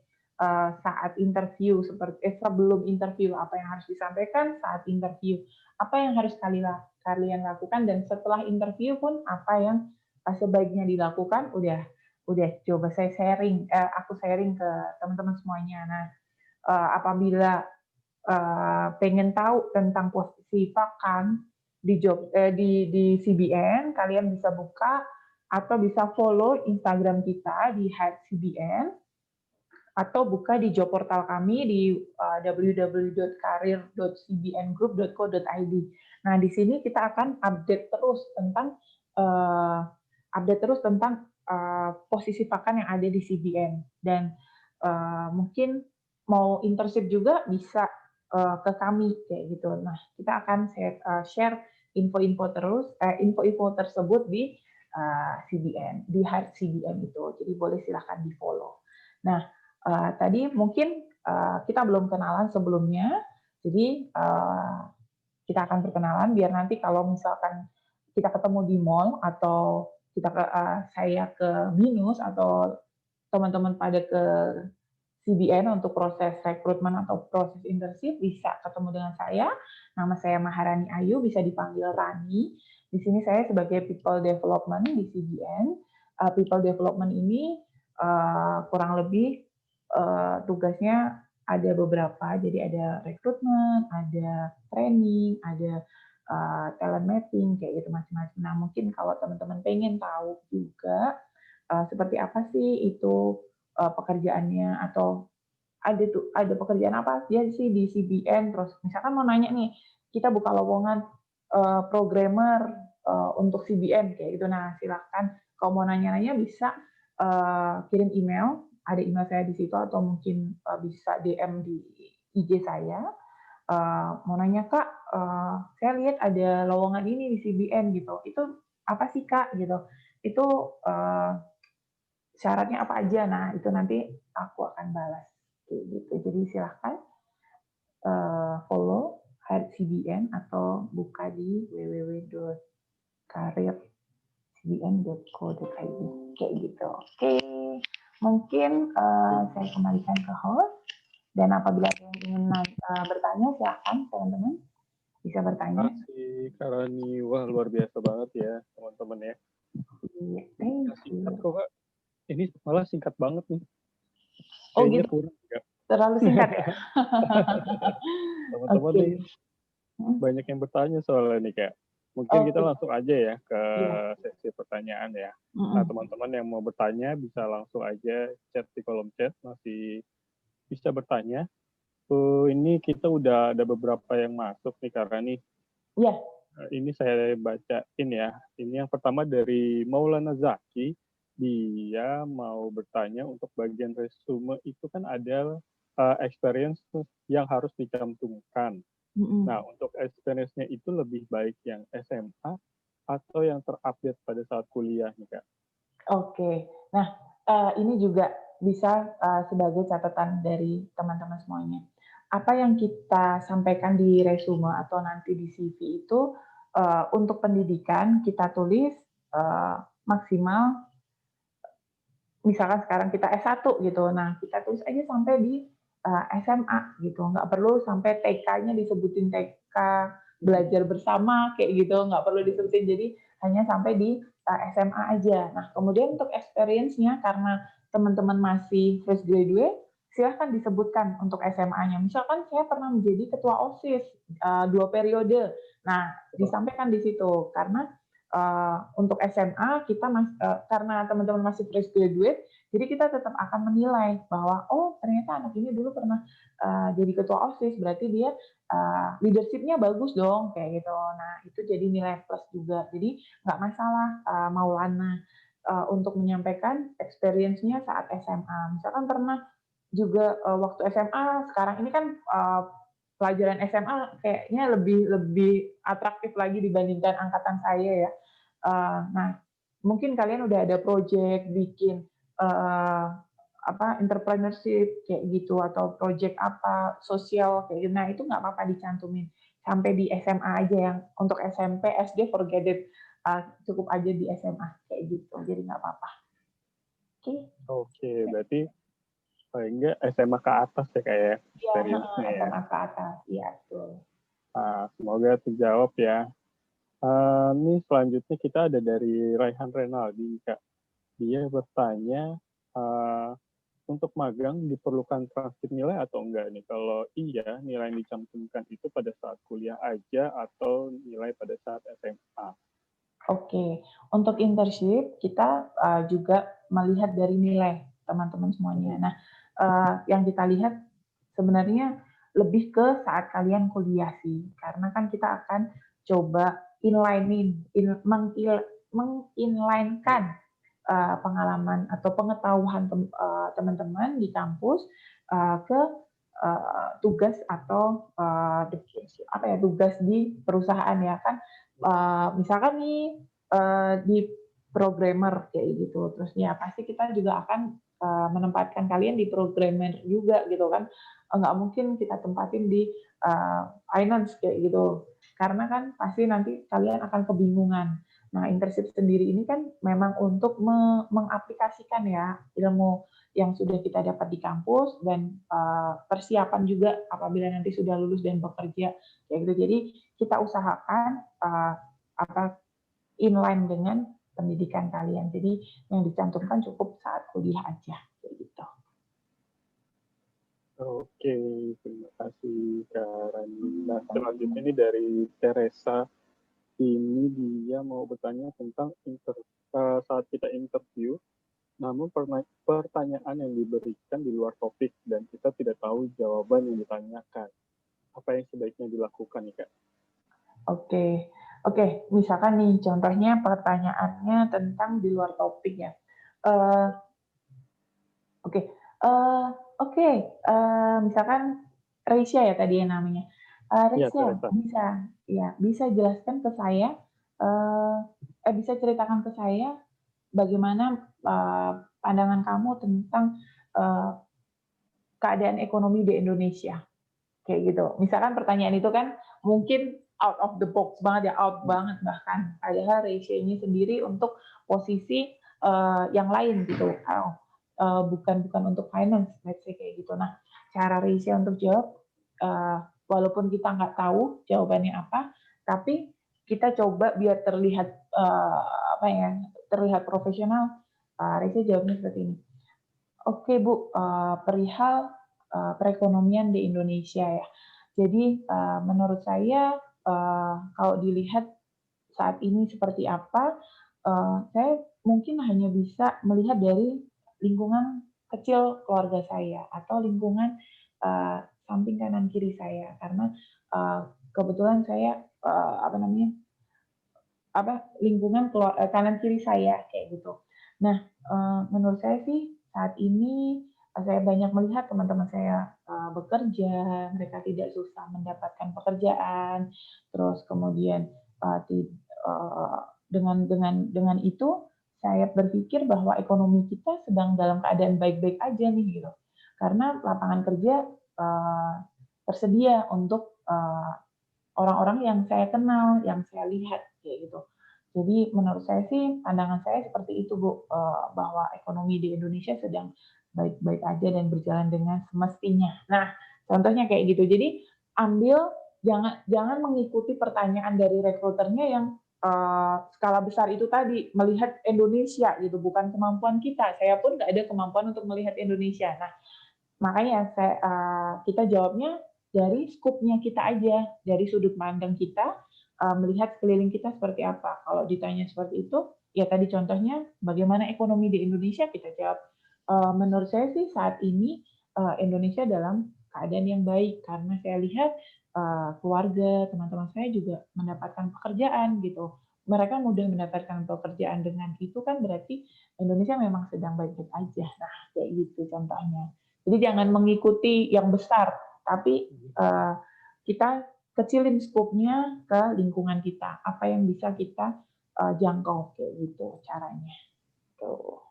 saat interview sebelum interview apa yang harus disampaikan, saat interview apa yang harus kalian lakukan, dan setelah interview pun apa yang sebaiknya dilakukan. Udah coba aku sharing ke teman-teman semuanya. Nah, apabila pengen tahu tentang posisi vakan di CBN, kalian bisa buka atau bisa follow Instagram kita di @CBN, atau buka di job portal kami di www.career.cbngroup.co.id. Nah, di sini kita akan update terus tentang posisi vakan yang ada di CBN, dan mungkin mau internship juga bisa ke kami kayak gitu. Nah, kita akan share info-info tersebut di CBN, di @CBN itu. Jadi boleh silahkan di-follow. Nah, tadi mungkin kita belum kenalan sebelumnya, jadi kita akan berkenalan biar nanti kalau misalkan kita ketemu di mall atau saya ke BINUS atau teman-teman pada ke CBN untuk proses rekrutmen atau proses internship bisa ketemu dengan saya. Nama saya Maharani Ayu, bisa dipanggil Rani. Di sini saya sebagai People Development di CBN. People Development ini kurang lebih tugasnya ada beberapa, jadi ada rekrutmen, ada training, ada talent mapping, kayak gitu macam-macam. Nah, mungkin kalau teman-teman pengen tahu juga seperti apa sih itu pekerjaannya, atau ada pekerjaan apa aja sih di CBN, terus misalkan mau nanya nih, kita buka lowongan programmer untuk CBN kayak gitu. Nah, silakan kalau mau nanya-nanya bisa kirim email, ada email saya di situ, atau mungkin bisa DM di IG saya. Mau nanya, Kak, saya lihat ada lowongan ini di CBN gitu. Itu apa sih, Kak? Gitu. Itu syaratnya apa aja? Nah, itu nanti aku akan balas. Kayak gitu. Jadi silahkan follow CBN atau buka di www.career.cbn.co.id kayak gitu. Oke, mungkin saya kembalikan ke host, dan apabila ada yang ingin bertanya, silahkan teman-teman bisa bertanya. Terima kasih Kak Rani. Wah, luar biasa banget ya teman-teman ya. Thank Singkat you. kok Kak. Ini malah singkat banget nih. Oh Kayaknya gitu, kurang ya. terlalu singkat ya? Teman-teman Oke. nih banyak yang bertanya soalnya nih Kak. Mungkin kita Oke. langsung aja ya ke Iya. sesi pertanyaan ya. Nah, Mm-mm. teman-teman yang mau bertanya bisa langsung aja chat di kolom chat, masih bisa bertanya. Ini kita udah ada beberapa yang masuk nih karena nih Iya. ini saya bacain ya. Ini yang pertama dari Maulana Zaki. Dia mau bertanya untuk bagian resume itu kan ada experience yang harus dicantumkan. Mm-mm. Nah, untuk experience-nya itu lebih baik yang SMA atau yang terupdate pada saat kuliah nih, Kak? Oke. Nah, ini juga bisa sebagai catatan dari teman-teman semuanya. Apa yang kita sampaikan di resume atau nanti di CV itu untuk pendidikan kita tulis maksimal, misalkan sekarang kita S1 gitu. Nah, kita tulis aja sampai di SMA gitu. Nggak perlu sampai TK-nya disebutin TK belajar bersama kayak gitu, nggak perlu disebutin. Jadi hanya sampai di SMA aja. Nah, kemudian untuk experience-nya, karena teman-teman masih fresh graduate, silahkan disebutkan untuk SMA-nya. Misalkan saya pernah menjadi ketua OSIS 2 periode. Nah, disampaikan di situ, karena untuk SMA kita karena teman-teman masih fresh graduate, jadi kita tetap akan menilai bahwa oh ternyata anak ini dulu pernah jadi ketua OSIS, berarti dia leadership-nya bagus dong kayak gitu. Nah, itu jadi nilai plus juga. Jadi nggak masalah Maulana untuk menyampaikan experience-nya saat SMA. Misalkan pernah juga waktu SMA, sekarang ini kan pelajaran SMA kayaknya lebih atraktif lagi dibandingkan angkatan saya ya. Nah, mungkin kalian udah ada project bikin entrepreneurship kayak gitu atau project apa sosial kayak gitu. Nah itu nggak apa-apa dicantumin sampai di SMA aja, yang untuk SMP SD forget it. Cukup aja di SMA kayak gitu, jadi nggak apa-apa. Oke. Oke, berarti paling enggak SMA ke atas ya kayak Ya, experience-nya ya. SMA ke atas, iya betul. Semoga terjawab ya. Nih selanjutnya kita ada dari Raihan Renaldi, Kak. Dia bertanya, untuk magang diperlukan transkrip nilai atau enggak nih? Kalau iya, nilai yang dicantumkan itu pada saat kuliah aja atau nilai pada saat SMA? Oke, untuk internship kita juga melihat dari nilai teman-teman semuanya. Nah, yang kita lihat sebenarnya lebih ke saat kalian kuliah sih, karena kan kita akan coba menginlinekan pengalaman atau pengetahuan teman-teman di kampus ke tugas atau tugas di perusahaan ya kan. Misalkan nih di programmer kayak gitu, terus ya pasti kita juga akan menempatkan kalian di programmer juga gitu kan. Nggak mungkin kita tempatin di finance kayak gitu, karena kan pasti nanti kalian akan kebingungan. Nah, internship sendiri ini kan memang untuk mengaplikasikan ya ilmu yang sudah kita dapat di kampus dan persiapan juga apabila nanti sudah lulus dan bekerja kayak gitu. Jadi kita usahakan inline dengan pendidikan kalian. Jadi yang dicantumkan cukup saat kuliah aja kayak gitu. Oke, terima kasih Kak Rani. Nah, selanjutnya ini dari Teresa. Ini dia mau bertanya tentang saat kita interview, namun pertanyaan yang diberikan di luar topik dan kita tidak tahu jawaban yang ditanyakan. Apa yang sebaiknya dilakukan nih Kak? Oke. Misalkan nih contohnya pertanyaannya tentang di luar topik ya. Misalkan Reisha ya tadi yang namanya. Iya, Reisha, Teresa. bisa jelaskan ke saya, bisa ceritakan ke saya bagaimana pandangan kamu tentang keadaan ekonomi di Indonesia, kayak gitu. Misalkan pertanyaan itu kan mungkin out of the box banget ya, out banget bahkan. Padahal Reisha ini sendiri untuk posisi yang lain gitu. Bukan untuk finance, let's say kayak gitu. Nah, cara Reisha untuk jawab, walaupun kita nggak tahu jawabannya apa, tapi kita coba biar terlihat terlihat profesional. Reisha jawabnya seperti ini. Oke Bu, perihal perekonomian di Indonesia ya. Jadi menurut saya kalau dilihat saat ini seperti apa, saya mungkin hanya bisa melihat dari lingkungan kecil keluarga saya atau lingkungan samping kanan kiri saya, karena kebetulan saya lingkungan kanan kiri saya kayak gitu. Nah, menurut saya sih saat ini saya banyak melihat teman-teman saya bekerja, mereka tidak susah mendapatkan pekerjaan, terus kemudian dengan itu saya berpikir bahwa ekonomi kita sedang dalam keadaan baik-baik aja nih gitu, karena lapangan kerja tersedia untuk orang-orang yang saya kenal, yang saya lihat kayak gitu. Jadi menurut saya sih pandangan saya seperti itu Bu, bahwa ekonomi di Indonesia sedang baik-baik aja dan berjalan dengan semestinya. Nah, contohnya kayak gitu. Jadi jangan mengikuti pertanyaan dari rekruternya yang skala besar itu tadi, melihat Indonesia gitu, bukan kemampuan kita. Saya pun nggak ada kemampuan untuk melihat Indonesia. Nah, makanya kita jawabnya dari skupnya kita aja, dari sudut pandang kita, melihat sekeliling kita seperti apa. Kalau ditanya seperti itu, ya tadi contohnya bagaimana ekonomi di Indonesia, kita jawab. Menurut saya sih saat ini Indonesia dalam keadaan yang baik, karena saya lihat keluarga, teman-teman saya juga mendapatkan pekerjaan gitu. Mereka mudah mendapatkan pekerjaan, dengan itu kan berarti Indonesia memang sedang baik-baik aja. Nah, kayak gitu contohnya. Jadi jangan mengikuti yang besar, tapi kita kecilin skopnya ke lingkungan kita. Apa yang bisa kita jangkau, kayak gitu caranya. Tuh.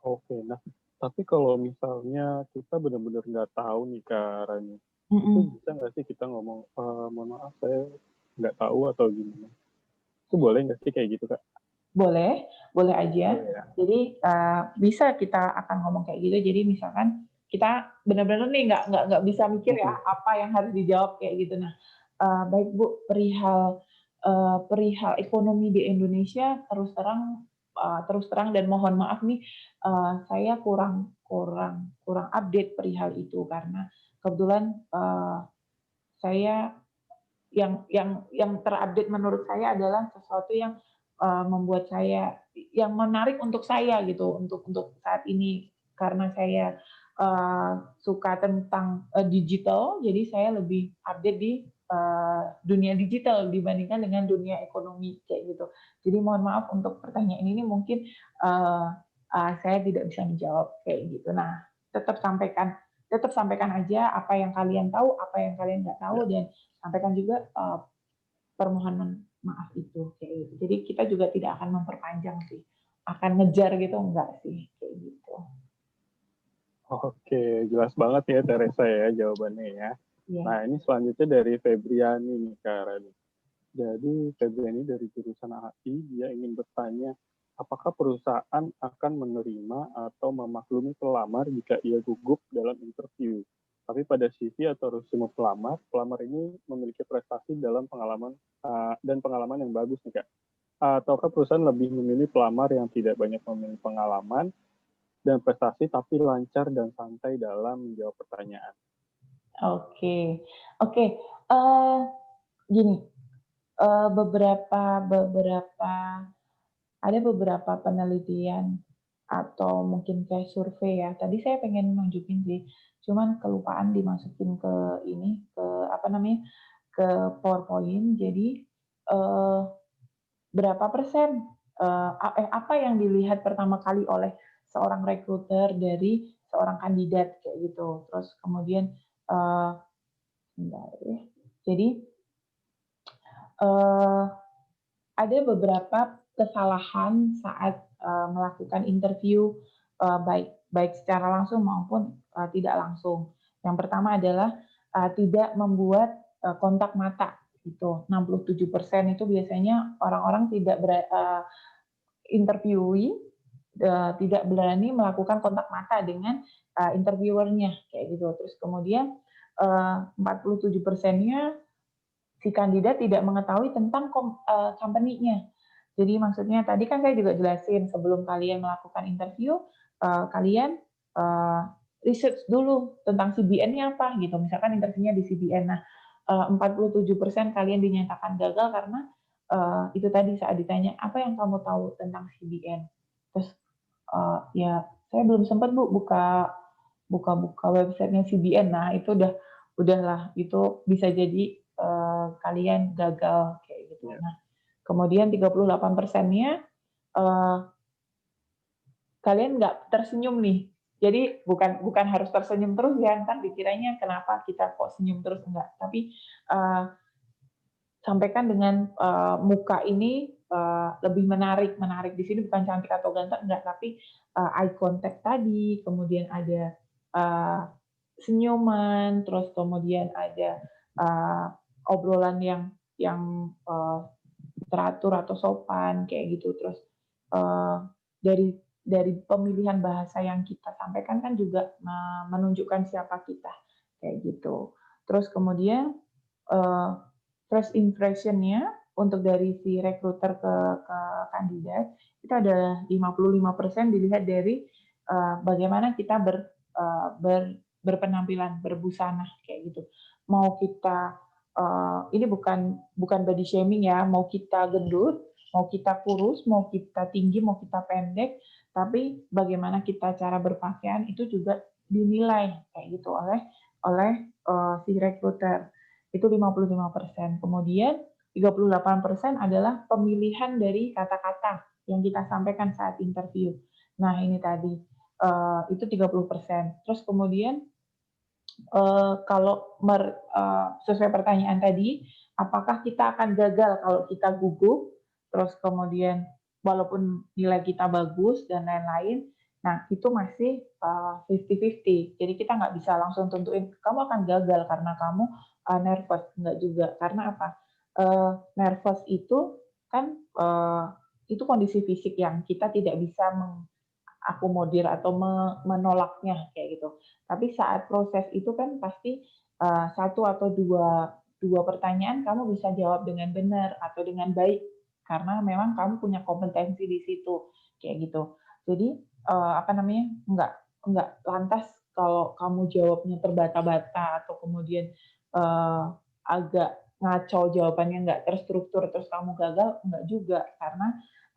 Oke, nah Tapi kalau misalnya kita benar-benar nggak tahu nih Kak Rani, itu Mm-mm. bisa nggak sih kita ngomong, mohon maaf saya nggak tahu atau gimana? Itu boleh nggak sih kayak gitu Kak? Boleh, boleh aja. Boleh ya? Jadi bisa kita akan ngomong kayak gitu. Jadi misalkan kita benar-benar nih nggak bisa mikir ya Mhm. apa yang harus dijawab kayak gitu. Nah, baik Bu, perihal ekonomi di Indonesia terus terang dan mohon maaf nih, saya kurang update perihal itu karena kebetulan saya yang terupdate menurut saya adalah sesuatu yang membuat saya yang menarik untuk saya gitu untuk saat ini karena saya suka tentang digital, jadi saya lebih update di dunia digital dibandingkan dengan dunia ekonomi kayak gitu. Jadi mohon maaf untuk pertanyaan ini mungkin uh, saya tidak bisa menjawab kayak gitu. Nah, tetap sampaikan tetap sampaikan aja apa yang kalian tahu, apa yang kalian nggak Ya. tahu, dan sampaikan juga permohonan maaf itu kayak gitu. Jadi kita juga tidak akan memperpanjang sih, akan ngejar gitu enggak sih kayak gitu. Oke, jelas banget ya Teresa ya jawabannya ya. Iya. Nah ini selanjutnya dari Febriani nih Kak Rani. Jadi Febriani dari jurusan AI, dia ingin bertanya, apakah perusahaan akan menerima atau memaklumi pelamar jika ia gugup dalam interview? Tapi pada CV atau resume pelamar, pelamar ini memiliki prestasi dalam pengalaman dan pengalaman yang bagus nih Kak. Ataukah perusahaan lebih memilih pelamar yang tidak banyak memiliki pengalaman dan prestasi tapi lancar dan santai dalam menjawab pertanyaan? Oke, oke. Eh, Gini, beberapa beberapa ada beberapa penelitian atau mungkin kayak survei ya. Tadi saya pengen nunjukin sih, cuman kelupaan dimasukin ke ini ke apa namanya ke PowerPoint. Jadi eh, berapa persen apa yang dilihat pertama kali oleh seorang rekruter dari seorang kandidat kayak gitu. Terus kemudian uh, ya. Jadi uh, ada beberapa kesalahan saat melakukan interview baik baik secara langsung maupun tidak langsung. Yang pertama adalah tidak membuat kontak mata itu 67% itu biasanya orang-orang tidak interviewee tidak berani melakukan kontak mata dengan interviewernya kayak gitu. Terus kemudian 47%-nya si kandidat tidak mengetahui tentang company-nya. Jadi maksudnya tadi kan saya juga jelasin sebelum kalian melakukan interview, kalian research dulu tentang CBN-nya apa gitu. Misalkan interviewnya di CBN. Nah, 47% kalian dinyatakan gagal karena itu tadi saat ditanya apa yang kamu tahu tentang CBN. Terus ya saya belum sempat Bu buka websitenya CBN. Nah, itu udahlah itu bisa jadi kalian gagal kayak gitu. Ya. Nah, kemudian 38%-nya kalian nggak tersenyum nih. Jadi bukan harus tersenyum terus ya, ntar dikiranya kenapa kita kok senyum terus, enggak. Tapi sampaikan dengan muka ini lebih menarik. Menarik di sini bukan cantik atau ganteng, enggak, tapi eye contact tadi, kemudian ada uh, senyuman, terus kemudian ada obrolan yang teratur atau sopan kayak gitu. Terus dari pemilihan bahasa yang kita sampaikan kan juga menunjukkan siapa kita kayak gitu. Terus kemudian uh, first impression-nya untuk dari si rekruter ke kandidat itu ada 55% dilihat dari bagaimana kita berpenampilan, berbusana kayak gitu. Mau kita ini bukan body shaming ya, mau kita gendut, mau kita kurus, mau kita tinggi, mau kita pendek, tapi bagaimana kita cara berpakaian itu juga dinilai kayak gitu oleh si rekruter. Itu 55%. Kemudian 38% adalah pemilihan dari kata-kata yang kita sampaikan saat interview. Nah, ini tadi itu 30%. Terus kemudian kalau sesuai pertanyaan tadi, apakah kita akan gagal kalau kita gugup, terus kemudian walaupun nilai kita bagus dan lain-lain, Nah, itu masih 50-50. Jadi kita nggak bisa langsung tentuin kamu akan gagal karena kamu nervous, nggak juga. Karena apa? Nervous itu kan itu kondisi fisik yang kita tidak bisa mengakomodir atau menolaknya kayak gitu. Tapi saat proses itu kan pasti satu atau dua pertanyaan kamu bisa jawab dengan benar atau dengan baik karena memang kamu punya kompetensi di situ kayak gitu. Jadi apa namanya nggak lantas kalau kamu jawabnya terbata-bata atau kemudian agak ngaco jawabannya nggak terstruktur terus kamu gagal nggak juga karena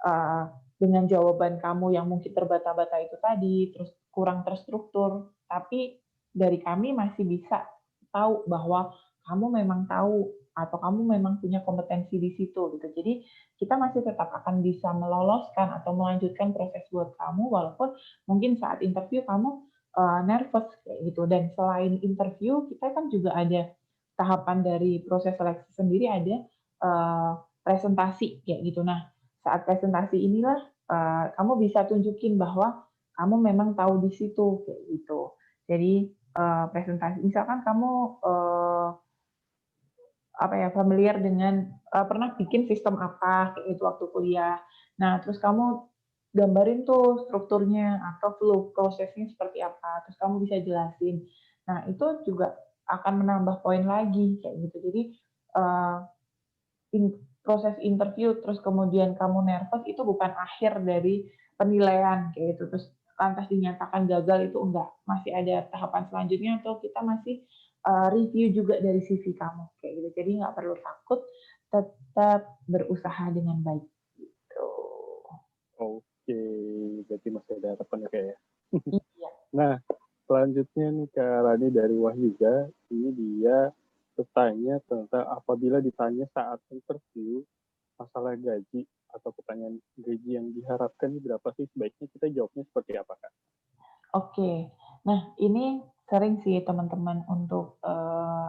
uh, dengan jawaban kamu yang mungkin terbata-bata itu tadi terus kurang terstruktur tapi dari kami masih bisa tahu bahwa kamu memang tahu atau kamu memang punya kompetensi di situ gitu. Jadi kita masih tetap akan bisa meloloskan atau melanjutkan proses buat kamu walaupun mungkin saat interview kamu nervous kayak gitu. Dan selain interview kita kan juga ada tahapan dari proses seleksi sendiri ada presentasi kayak gitu. Nah saat presentasi inilah kamu bisa tunjukin bahwa kamu memang tahu di situ kayak gitu. Jadi presentasi misalkan kamu apa ya familiar dengan pernah bikin sistem apa kayak itu waktu kuliah. Nah, terus kamu gambarin tuh strukturnya atau flow prosesnya seperti apa. Terus kamu bisa jelasin. Nah, itu juga akan menambah poin lagi kayak gitu. Jadi uh, proses interview terus kemudian kamu nervous itu bukan akhir dari penilaian kayak gitu. Terus lantas dinyatakan gagal itu enggak. Masih ada tahapan selanjutnya atau kita masih review juga dari CV kamu kayak gitu. Jadi nggak perlu takut, tetap berusaha dengan baik gitu. Oke, berarti masih ada harapan ya kayak. Iya. Nah, selanjutnya nih Kak Rani dari Wahyuga, ini dia bertanya tentang apabila ditanya saat interview masalah gaji atau pertanyaan gaji yang diharapkan ini berapa sih, sebaiknya kita jawabnya seperti apa Kak? Oke. Nah, ini sering sih teman-teman untuk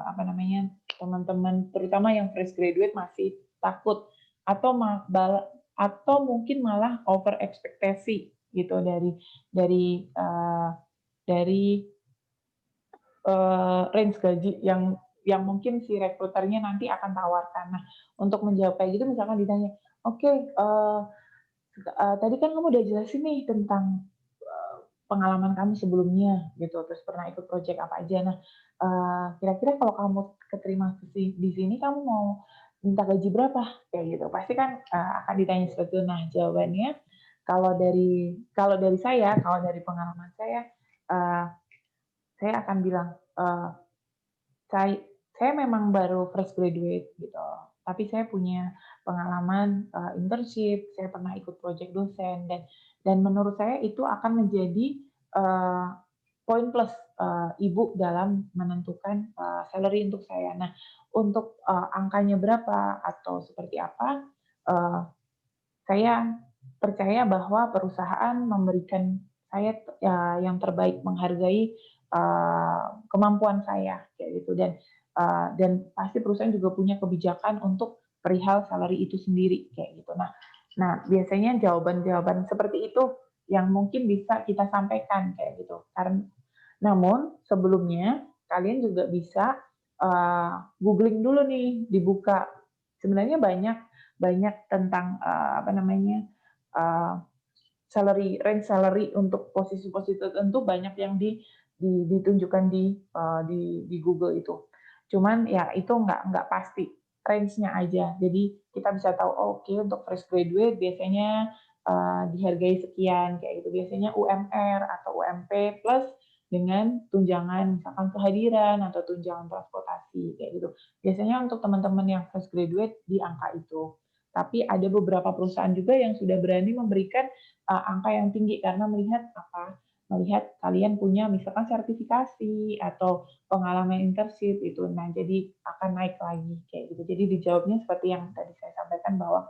apa namanya? Teman-teman terutama yang fresh graduate masih takut atau atau mungkin malah over ekspektasi gitu dari dari range gaji yang mungkin si rekruternya nanti akan tawarkan. Nah, untuk menjawab kayak gitu misalkan ditanya, oke, tadi kan kamu udah jelasin nih tentang pengalaman kamu sebelumnya gitu, terus pernah ikut project apa aja. Nah, kira-kira kalau kamu keterima di sini kamu mau minta gaji berapa? Kayak gitu. Pasti kan akan ditanya seperti itu. Nah, jawabannya kalau dari pengalaman uh, saya akan bilang saya saya memang baru fresh graduate gitu, tapi saya punya pengalaman internship, saya pernah ikut project dosen dan menurut saya itu akan menjadi poin plus ibu dalam menentukan salary untuk saya. Nah, untuk angkanya berapa atau seperti apa, uh, saya percaya bahwa perusahaan memberikan saya yang terbaik, menghargai kemampuan saya kayak gitu dan pasti perusahaan juga punya kebijakan untuk perihal salary itu sendiri kayak gitu. Nah biasanya jawaban-jawaban seperti itu yang mungkin bisa kita sampaikan kayak gitu. Karena namun sebelumnya kalian juga bisa googling dulu nih, dibuka. Sebenarnya banyak banyak tentang apa namanya range salary untuk posisi-posisi tertentu banyak yang ditunjukkan di Google itu. Cuman ya itu nggak pasti range-nya aja. Jadi kita bisa tahu oh, oke untuk fresh graduate biasanya dihargai sekian kayak gitu. Biasanya UMR atau UMP plus dengan tunjangan misalkan kehadiran atau tunjangan transportasi kayak gitu. Biasanya untuk teman-teman yang fresh graduate di angka itu. Tapi ada beberapa perusahaan juga yang sudah berani memberikan angka yang tinggi karena melihat kalian punya misalkan sertifikasi atau pengalaman internship itu, nah jadi akan naik lagi kayak gitu. Jadi dijawabnya seperti yang tadi saya sampaikan bahwa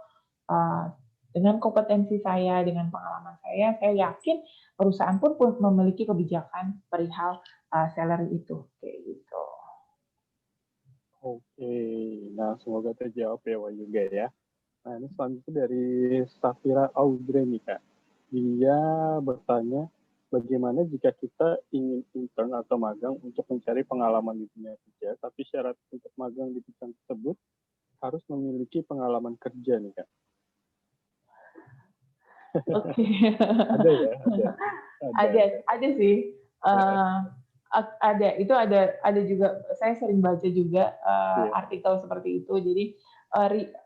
dengan kompetensi saya, dengan pengalaman saya yakin perusahaan pun memiliki kebijakan perihal salary itu kayak gitu. Oke, nah semoga terjawab ya Wahyuga ya. Nah, ini selanjutnya dari Safira Audrey nih, Kak. Dia bertanya, bagaimana jika kita ingin intern atau magang untuk mencari pengalaman di dunia kerja, tapi syarat untuk magang di bidang tersebut harus memiliki pengalaman kerja nih, Kak. Oke. Ada ya, ada. Ada sih. Ada, itu ada juga, saya sering baca juga Iya. artikel seperti itu. Jadi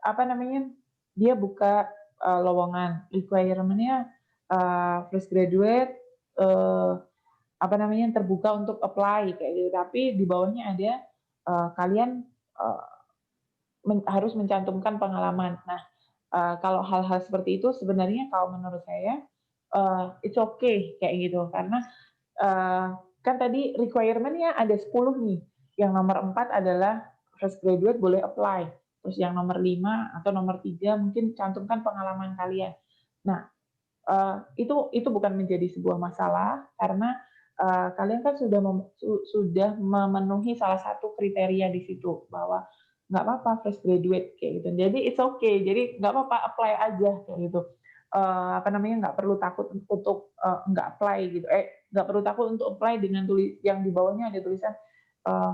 apa namanya, dia buka lowongan requirement-nya fresh graduate, apa namanya, terbuka untuk apply kayak gitu. Tapi di bawahnya ada kalian harus mencantumkan pengalaman. Nah, kalau hal-hal seperti itu sebenarnya kalau menurut saya it's okay kayak gitu, karena kan tadi requirement-nya ada 10 nih. Yang nomor 4 adalah fresh graduate boleh apply. Terus yang nomor 5 atau nomor 3 mungkin cantumkan pengalaman kalian. Nah, itu bukan menjadi sebuah masalah karena kalian kan sudah memenuhi salah satu kriteria di situ bahwa nggak apa-apa fresh graduate kayak gitu. Jadi it's okay. Jadi nggak apa-apa apply aja kayak gitu. Apa namanya, nggak perlu takut untuk nggak apply gitu. Nggak perlu takut untuk apply dengan yang di bawahnya ada tulisan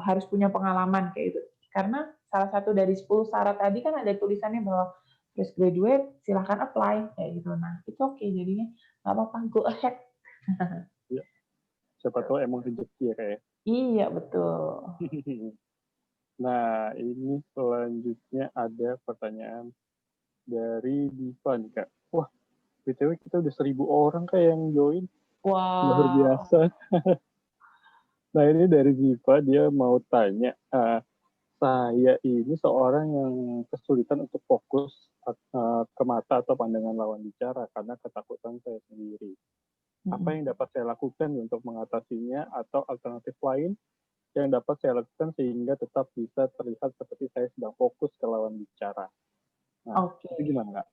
harus punya pengalaman kayak gitu. Karena salah satu dari 10 syarat tadi kan ada tulisannya bahwa fresh graduate silahkan apply kayak gitu. Nah itu oke, jadinya nggak apa-apa, go ahead. Ya, siapa tahu emang rezeki ya, Kak. Iya betul. Nah, ini selanjutnya ada pertanyaan dari Diva nih, Kak. Wah, BTW kita udah 1.000 orang Kak yang join. Luar Wow. biasa. Nah, ini dari Diva, dia mau tanya, saya ini seorang yang kesulitan untuk fokus ke mata atau pandangan lawan bicara karena ketakutan saya sendiri. Apa yang dapat saya lakukan untuk mengatasinya atau alternatif lain yang dapat saya lakukan sehingga tetap bisa terlihat seperti saya sedang fokus ke lawan bicara. Nah, itu gimana, Kak?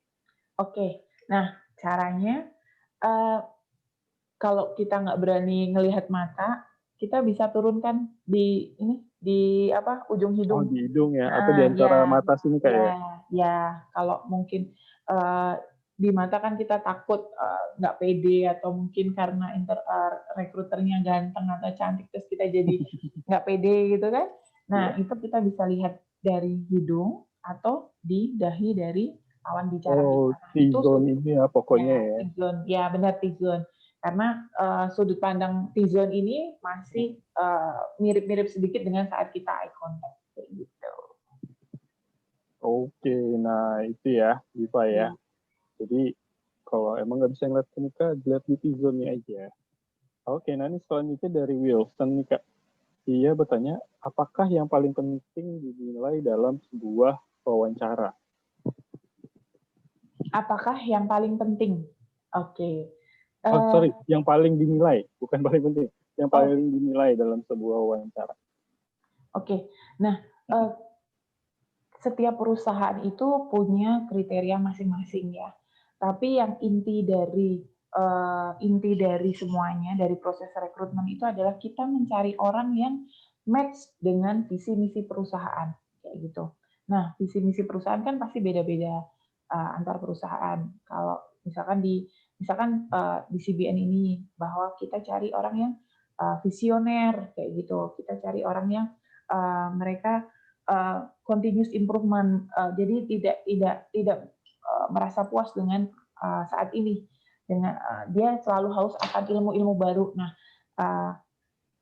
Oke. Nah, caranya kalau kita nggak berani ngelihat mata, kita bisa turunkan di ujung Oh, hidung. di hidung ya, atau di Nah, antara mata sini Kak ya? ya. Kalau mungkin di mata kan kita takut nggak pede atau mungkin karena rekruternya ganteng atau cantik terus kita jadi nggak pede gitu kan. Nah, itu kita bisa lihat dari hidung atau di dahi dari lawan bicara Oh, kita. Nah, itu T-zone ini ya pokoknya ya. T-zone. Ya, benar T-zone. Karena sudut pandang T-zone ini masih mirip-mirip sedikit dengan saat kita eye contact kayak gitu. Oke, nah itu ya, Diva ya. Jadi kalau emang nggak bisa ngeliat ke muka, lihat di T-zone-nya aja. Oke, nah ini selanjutnya dari Wilson nih Kak. Dia bertanya, apakah yang paling penting dinilai dalam sebuah wawancara? Apakah yang paling penting? Oke. Sorry, yang paling dinilai, bukan paling penting. Yang paling dinilai dalam sebuah wawancara. Oke. Nah, setiap perusahaan itu punya kriteria masing-masing ya. Tapi yang inti dari semuanya, dari proses rekrutmen itu adalah kita mencari orang yang match dengan visi misi perusahaan kayak gitu. Nah, visi misi perusahaan kan pasti beda-beda antar perusahaan. Kalau misalkan di CBN ini bahwa kita cari orang yang visioner kayak gitu. Kita cari orang yang mereka continuous improvement. Jadi tidak merasa puas dengan saat ini. Dengan dia selalu haus akan ilmu-ilmu baru. Nah,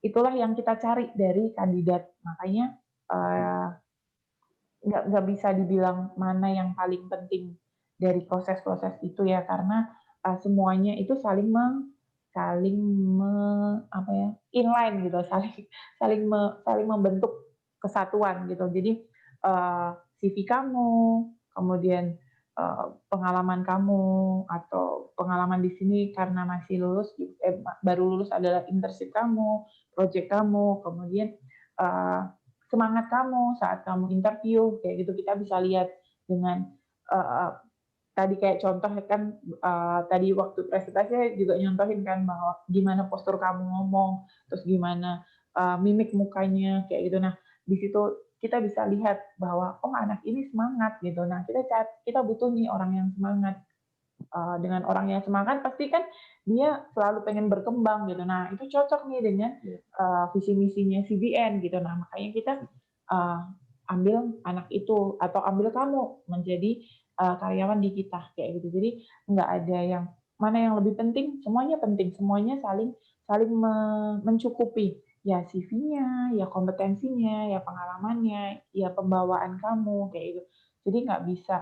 itulah yang kita cari dari kandidat. Makanya nggak bisa dibilang mana yang paling penting dari proses-proses itu ya, karena semuanya itu saling inline gitu, saling membentuk kesatuan gitu. Jadi CV kamu, kemudian pengalaman kamu atau pengalaman di sini karena masih baru lulus adalah internship kamu, project kamu, kemudian semangat kamu saat kamu interview kayak gitu, kita bisa lihat dengan tadi kayak contoh kan tadi waktu presentasi juga nyontohin kan bahwa gimana postur kamu ngomong, terus gimana mimik mukanya kayak gitu. Nah, di situ kita bisa lihat bahwa anak ini semangat gitu. Nah, kita butuh nih orang yang semangat dengan orang yang semangat pasti kan dia selalu pengen berkembang gitu. Nah, itu cocok nih dengan Iya. visi misinya CBN gitu. Nah, makanya kita uh, ambil anak itu atau ambil kamu menjadi karyawan di kita kayak gitu. Jadi nggak ada yang mana yang lebih penting, semuanya saling saling mencukupi. Ya CV-nya, ya kompetensinya, ya pengalamannya, ya pembawaan kamu kayak gitu. Jadi nggak bisa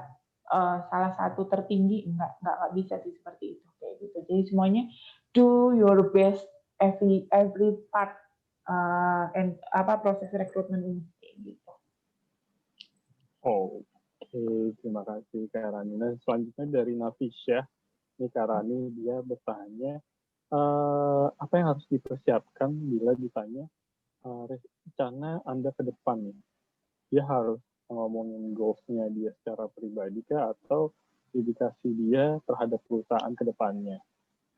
salah satu tertinggi, nggak bisa sih seperti itu kayak gitu. Jadi semuanya do your best every part and proses rekrutmen ini kayak gitu. Oh, oke, terima kasih Kak Rani. Nah, selanjutnya dari Nafisya, ini Kak Rani dia bertanya, apa yang harus dipersiapkan bila ditanya rencana Anda ke depan nih? Dia harus ngomongin goals-nya dia secara pribadi kah atau dedikasi dia terhadap perusahaan ke depannya?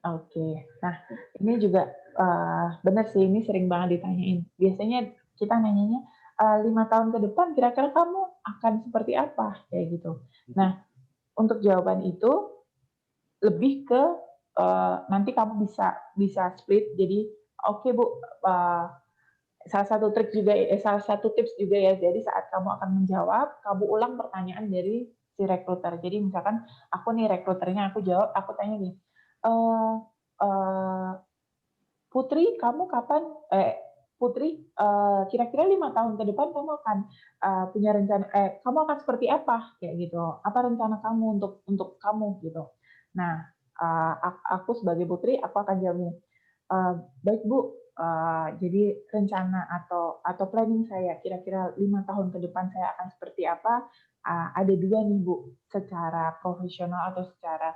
Oke, nah ini juga benar sih, ini sering banget ditanyain. Biasanya kita nanyanya 5 tahun ke depan kira-kira kamu akan seperti apa kayak gitu. Nah, untuk jawaban itu lebih ke nanti kamu bisa split. Jadi oke Bu, salah satu trik juga, salah satu tips juga ya. Jadi saat kamu akan menjawab, kamu ulang pertanyaan dari si rekruter. Jadi misalkan aku nih rekruternya, aku jawab, aku tanya nih, eh eh, Putri, kamu kapan? Putri, kira-kira 5 tahun ke depan kamu akan punya rencana, kamu akan seperti apa? Kayak gitu. Apa rencana kamu untuk kamu gitu? Nah, aku sebagai Putri, aku akan jawab nih. Baik Bu, jadi rencana atau planning saya kira-kira 5 tahun ke depan saya akan seperti apa? Ada dua nih Bu, secara profesional atau secara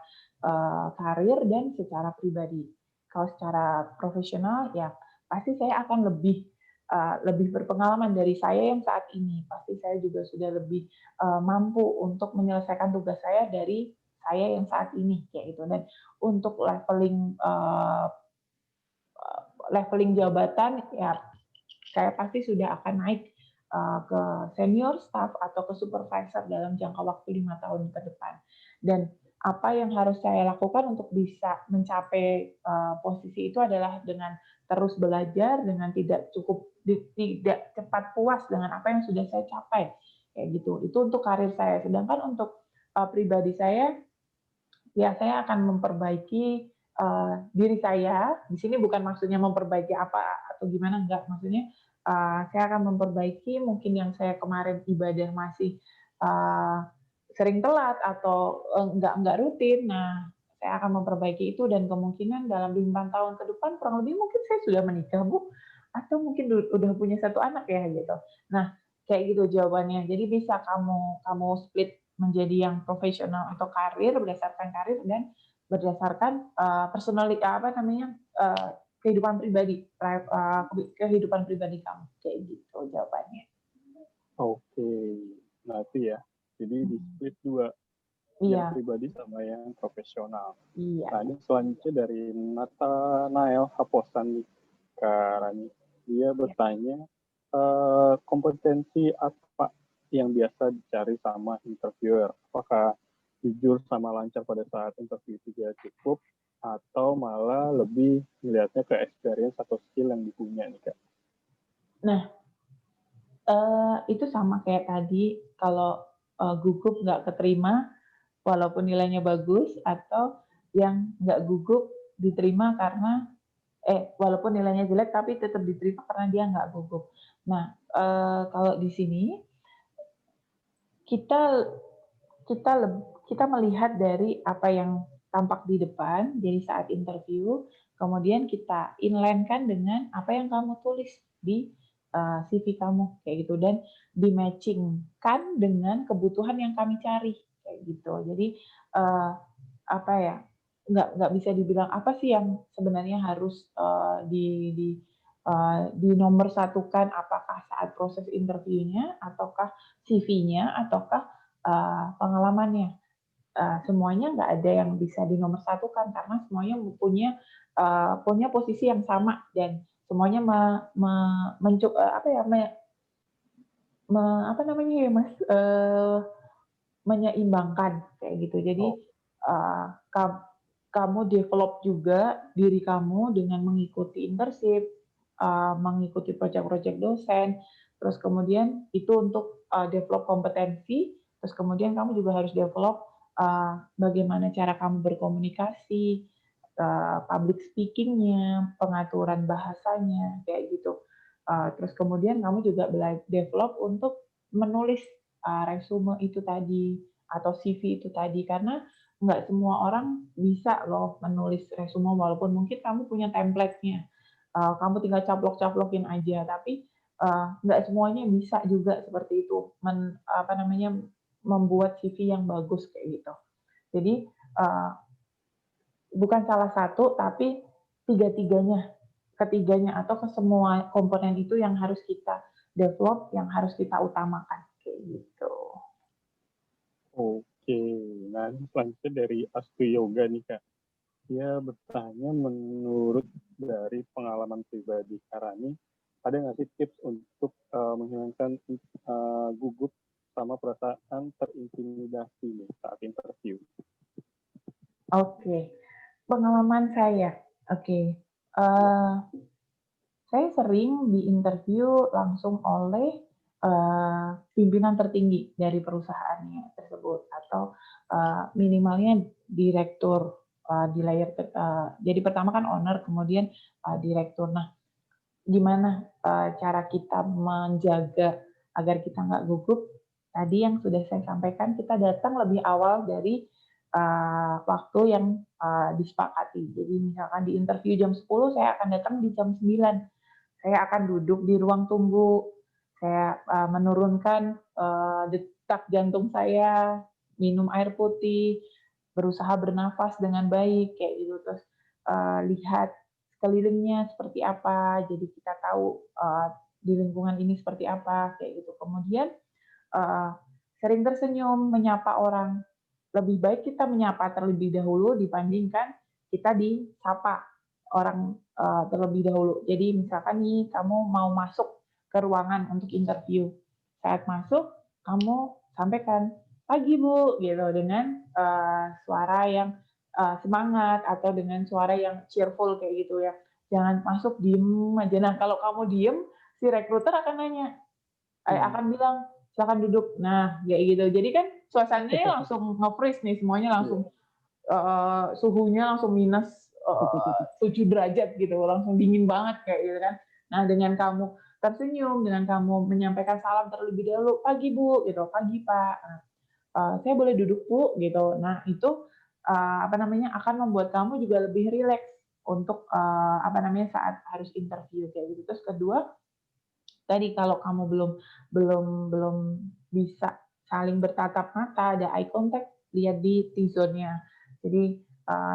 karir dan secara pribadi. Kalau secara profesional ya pasti saya akan lebih berpengalaman dari saya yang saat ini. Pasti saya juga sudah lebih mampu untuk menyelesaikan tugas saya dari saya yang saat ini kayak gitu. Dan untuk leveling jabatan ya saya pasti sudah akan naik ke senior staff atau ke supervisor dalam jangka waktu 5 tahun ke depan. Dan apa yang harus saya lakukan untuk bisa mencapai posisi itu adalah dengan terus belajar, dengan tidak cepat puas dengan apa yang sudah saya capai, kayak gitu. Itu untuk karir saya. Sedangkan untuk pribadi saya, ya saya akan memperbaiki diri saya. Di sini bukan maksudnya memperbaiki apa atau gimana, enggak. Maksudnya saya akan memperbaiki mungkin yang saya kemarin ibadah masih sering telat atau enggak rutin. Nah, saya akan memperbaiki itu dan kemungkinan dalam 5 tahun ke depan kurang lebih mungkin saya sudah menikah, Bu, atau mungkin udah punya 1 anak ya gitu. Nah, kayak gitu jawabannya. Jadi bisa kamu split menjadi yang profesional atau karir berdasarkan karir dan berdasarkan kehidupan pribadi, kehidupan pribadi kamu kayak gitu jawabannya. Oke, berarti ya. Jadi di split dua, yang Iya, pribadi sama yang profesional. iya, Nah, ini selanjutnya dari Nathanael Haposan nih, Kak Rani. Dia iya. bertanya, kompetensi apa yang biasa dicari sama interviewer? Apakah jujur sama lancar pada saat interview itu tidak cukup, atau malah lebih melihatnya ke experience atau skill yang dipunya nih, Kak? Nah, itu sama kayak tadi kalau gugup nggak keterima walaupun nilainya bagus atau yang nggak gugup diterima karena walaupun nilainya jelek tapi tetap diterima karena dia nggak gugup. Nah, kalau di sini kita kita kita melihat dari apa yang tampak di depan, jadi saat interview, kemudian kita inline-kan dengan apa yang kamu tulis di CV kamu, kayak gitu, dan di-matching-kan dengan kebutuhan yang kami cari, kayak gitu. Jadi apa ya? Nggak bisa dibilang apa sih yang sebenarnya harus di nomor satukan, apakah saat proses interviewnya, ataukah CV-nya, ataukah pengalamannya. Semuanya nggak ada yang bisa dinomor-satukan karena semuanya punya posisi yang sama dan semuanya apa namanya ya Mas, menyeimbangkan kayak gitu. Jadi Oh, kamu develop juga diri kamu dengan mengikuti internship, mengikuti proyek-proyek dosen, terus kemudian itu untuk develop kompetensi, terus kemudian kamu juga harus develop bagaimana cara kamu berkomunikasi, public speaking-nya, pengaturan bahasanya, kayak gitu. Terus kemudian kamu juga develop untuk menulis resume itu tadi, atau CV itu tadi, karena nggak semua orang bisa loh menulis resume walaupun mungkin kamu punya template-nya. Kamu tinggal caplok-caplokin aja, tapi nggak semuanya bisa juga seperti itu, membuat CV yang bagus kayak gitu. Jadi bukan salah satu, tapi ketiganya atau ke semua komponen itu yang harus kita develop, yang harus kita utamakan kayak gitu. Oke, nah ini selanjutnya dari Astu Yoga nih Kak. Dia bertanya menurut dari pengalaman pribadi Karani, ada nggak sih tips untuk menghilangkan gugup sama perasaan terintimidasi nih saat interview? Oke, pengalaman saya. Oke, saya sering diinterview langsung oleh pimpinan tertinggi dari perusahaannya tersebut atau minimalnya direktur di layer. Jadi pertama kan owner, kemudian direktur. Nah, gimana cara kita menjaga agar kita nggak gugup? Tadi yang sudah saya sampaikan, kita datang lebih awal dari waktu yang disepakati. Jadi misalkan di interview jam 10, saya akan datang di jam 9. Saya akan duduk di ruang tunggu, saya menurunkan detak jantung saya, minum air putih, berusaha bernafas dengan baik, kayak gitu. Terus lihat sekelilingnya seperti apa, jadi kita tahu di lingkungan ini seperti apa, kayak gitu. Kemudian sering tersenyum, menyapa orang. Lebih baik kita menyapa terlebih dahulu dibandingkan kita disapa orang terlebih dahulu. Jadi misalkan nih kamu mau masuk ke ruangan untuk interview. Saat masuk, kamu sampaikan, "Pagi Bu," gitu, dengan suara yang semangat atau dengan suara yang cheerful kayak gitu ya. Jangan masuk diem aja. Nah, kalau kamu diem, si rekruter akan nanya, akan bilang, "Silakan duduk." Nah, kayak gitu. Jadi kan suasananya langsung nge-freeze nih, semuanya langsung suhunya langsung minus 7 derajat gitu, langsung dingin banget kayak gitu kan. Nah, dengan kamu tersenyum, dengan kamu menyampaikan salam terlebih dahulu, "Pagi Bu," gitu, "Pagi Pak, saya boleh duduk Bu?" gitu. Nah, itu akan membuat kamu juga lebih rileks untuk saat harus interview kayak gitu. Terus kedua, tadi kalau kamu belum bisa saling bertatap mata, ada eye contact, lihat di T-zone-nya. Jadi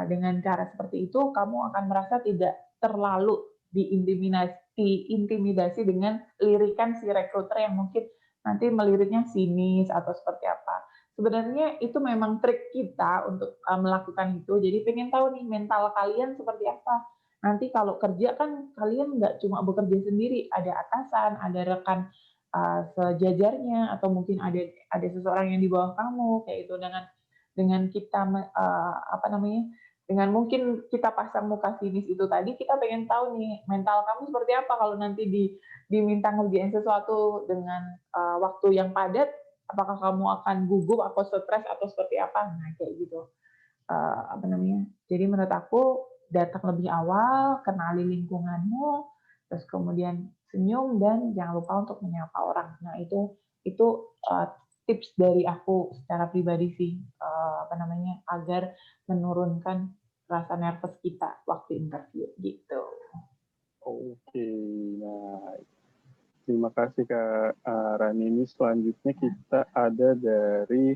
dengan cara seperti itu kamu akan merasa tidak terlalu diintimidasi dengan lirikan si rekruter yang mungkin nanti meliriknya sinis atau seperti apa. Sebenarnya itu memang trik kita untuk melakukan itu. Jadi pengen tahu nih mental kalian seperti apa. Nanti kalau kerja kan kalian nggak cuma bekerja sendiri, ada atasan, ada rekan sejajarnya, atau mungkin ada seseorang yang di bawah kamu kayak itu. Dengan kita dengan mungkin kita pasang muka sinis itu tadi, kita pengen tahu nih mental kamu seperti apa kalau nanti diminta ngerjain sesuatu dengan waktu yang padat, apakah kamu akan gugup atau stres atau seperti apa? Nah, kayak gitu. Jadi menurut aku datang lebih awal, kenali lingkunganmu, terus kemudian senyum dan jangan lupa untuk menyapa orang. Nah, itu tips dari aku secara pribadi sih, agar menurunkan rasa nervous kita waktu interview gitu. Oke, nah terima kasih Kak Rani. Ini selanjutnya kita ada dari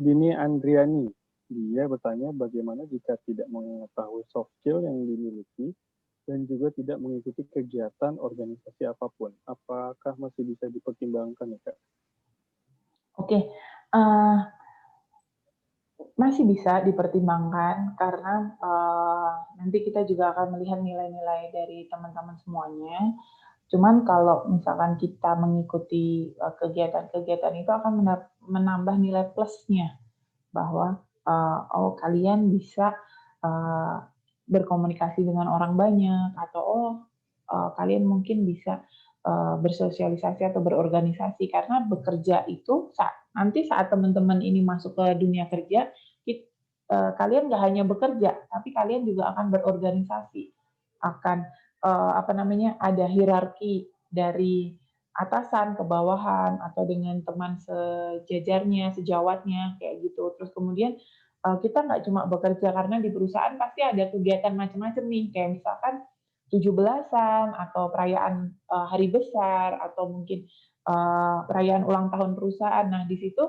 Dini Andriani. Dia bertanya bagaimana jika tidak mengetahui soft skill yang dimiliki dan juga tidak mengikuti kegiatan organisasi apapun. Apakah masih bisa dipertimbangkan ya Kak? Oke, masih bisa dipertimbangkan karena nanti kita juga akan melihat nilai-nilai dari teman-teman semuanya. Cuman kalau misalkan kita mengikuti kegiatan-kegiatan itu akan menambah nilai plusnya bahwa oh kalian bisa uh, berkomunikasi dengan orang banyak atau kalian mungkin bisa bersosialisasi atau berorganisasi karena bekerja itu nanti saat teman-teman ini masuk ke dunia kerja kalian nggak hanya bekerja tapi kalian juga akan berorganisasi akan apa namanya ada hierarki dari atasan ke bawahan atau dengan teman sejajarnya, sejawatnya kayak gitu. Terus kemudian kita nggak cuma bekerja karena di perusahaan pasti ada kegiatan macam-macam nih, kayak misalkan 17-an atau perayaan hari besar atau mungkin perayaan ulang tahun perusahaan. Nah, di situ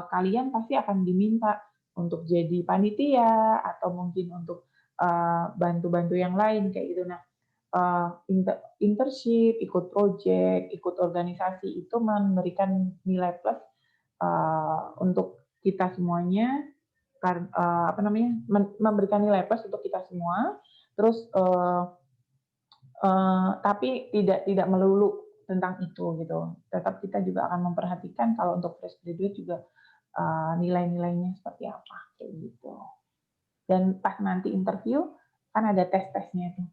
kalian pasti akan diminta untuk jadi panitia atau mungkin untuk bantu-bantu yang lain kayak gitu. Nah, internship, ikut project, ikut organisasi itu memberikan nilai plus untuk kita semuanya, apa namanya, memberikan nilai plus untuk kita semua. Terus tapi tidak melulu tentang itu gitu. Tetap kita juga akan memperhatikan kalau untuk fresh graduate juga nilai-nilainya seperti apa kayak gitu. Dan pas nanti interview kan ada tes-tesnya tuh.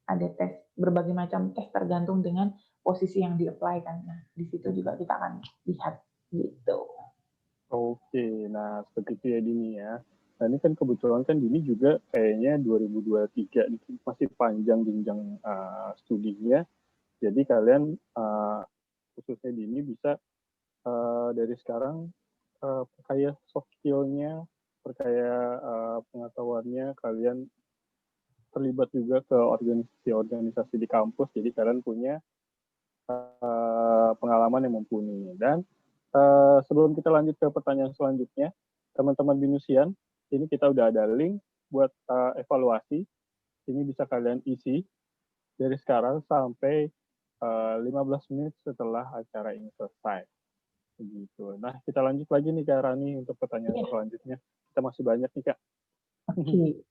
Ada tes berbagai macam tes tergantung dengan posisi yang di-apply kan. Nah, di situ juga kita akan lihat gitu. Oke, nah seperti itu ya Dini ya. Nah ini kan kebetulan kan Dini juga kayaknya 2023 ini masih panjang jenjang studinya. Jadi kalian khususnya Dini bisa dari sekarang perkaya soft skill-nya, perkaya pengetahuannya, kalian terlibat juga ke organisasi-organisasi di kampus, jadi kalian punya pengalaman yang mumpuni. Dan sebelum kita lanjut ke pertanyaan selanjutnya, teman-teman Binusian, ini kita udah ada link buat evaluasi. Ini bisa kalian isi dari sekarang sampai 15 menit setelah acara ini selesai. Begitu. Nah, kita lanjut lagi nih Kak Rani untuk pertanyaan selanjutnya. Kita masih banyak nih Kak. Oke.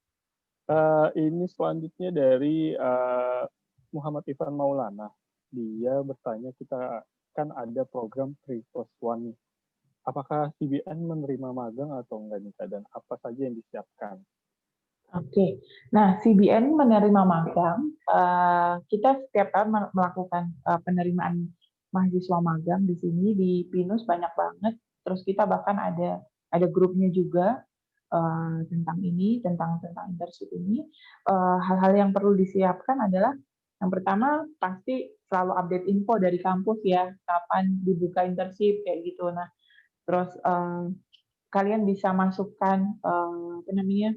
Ini selanjutnya dari Muhammad Ivan Maulana. Dia bertanya, kita kan ada program 3+1 nih. Apakah CBN menerima magang atau enggak nih Kak? Dan apa saja yang disiapkan? Oke, nah CBN menerima magang. Kita setiap tahun melakukan penerimaan mahasiswa magang di sini di Pinus banyak banget. Terus kita bahkan ada grupnya juga tentang ini, tentang internship ini. Hal-hal yang perlu disiapkan adalah yang pertama pasti selalu update info dari kampus ya, kapan dibuka internship kayak gitu. Nah, terus kalian bisa masukkan apa namanya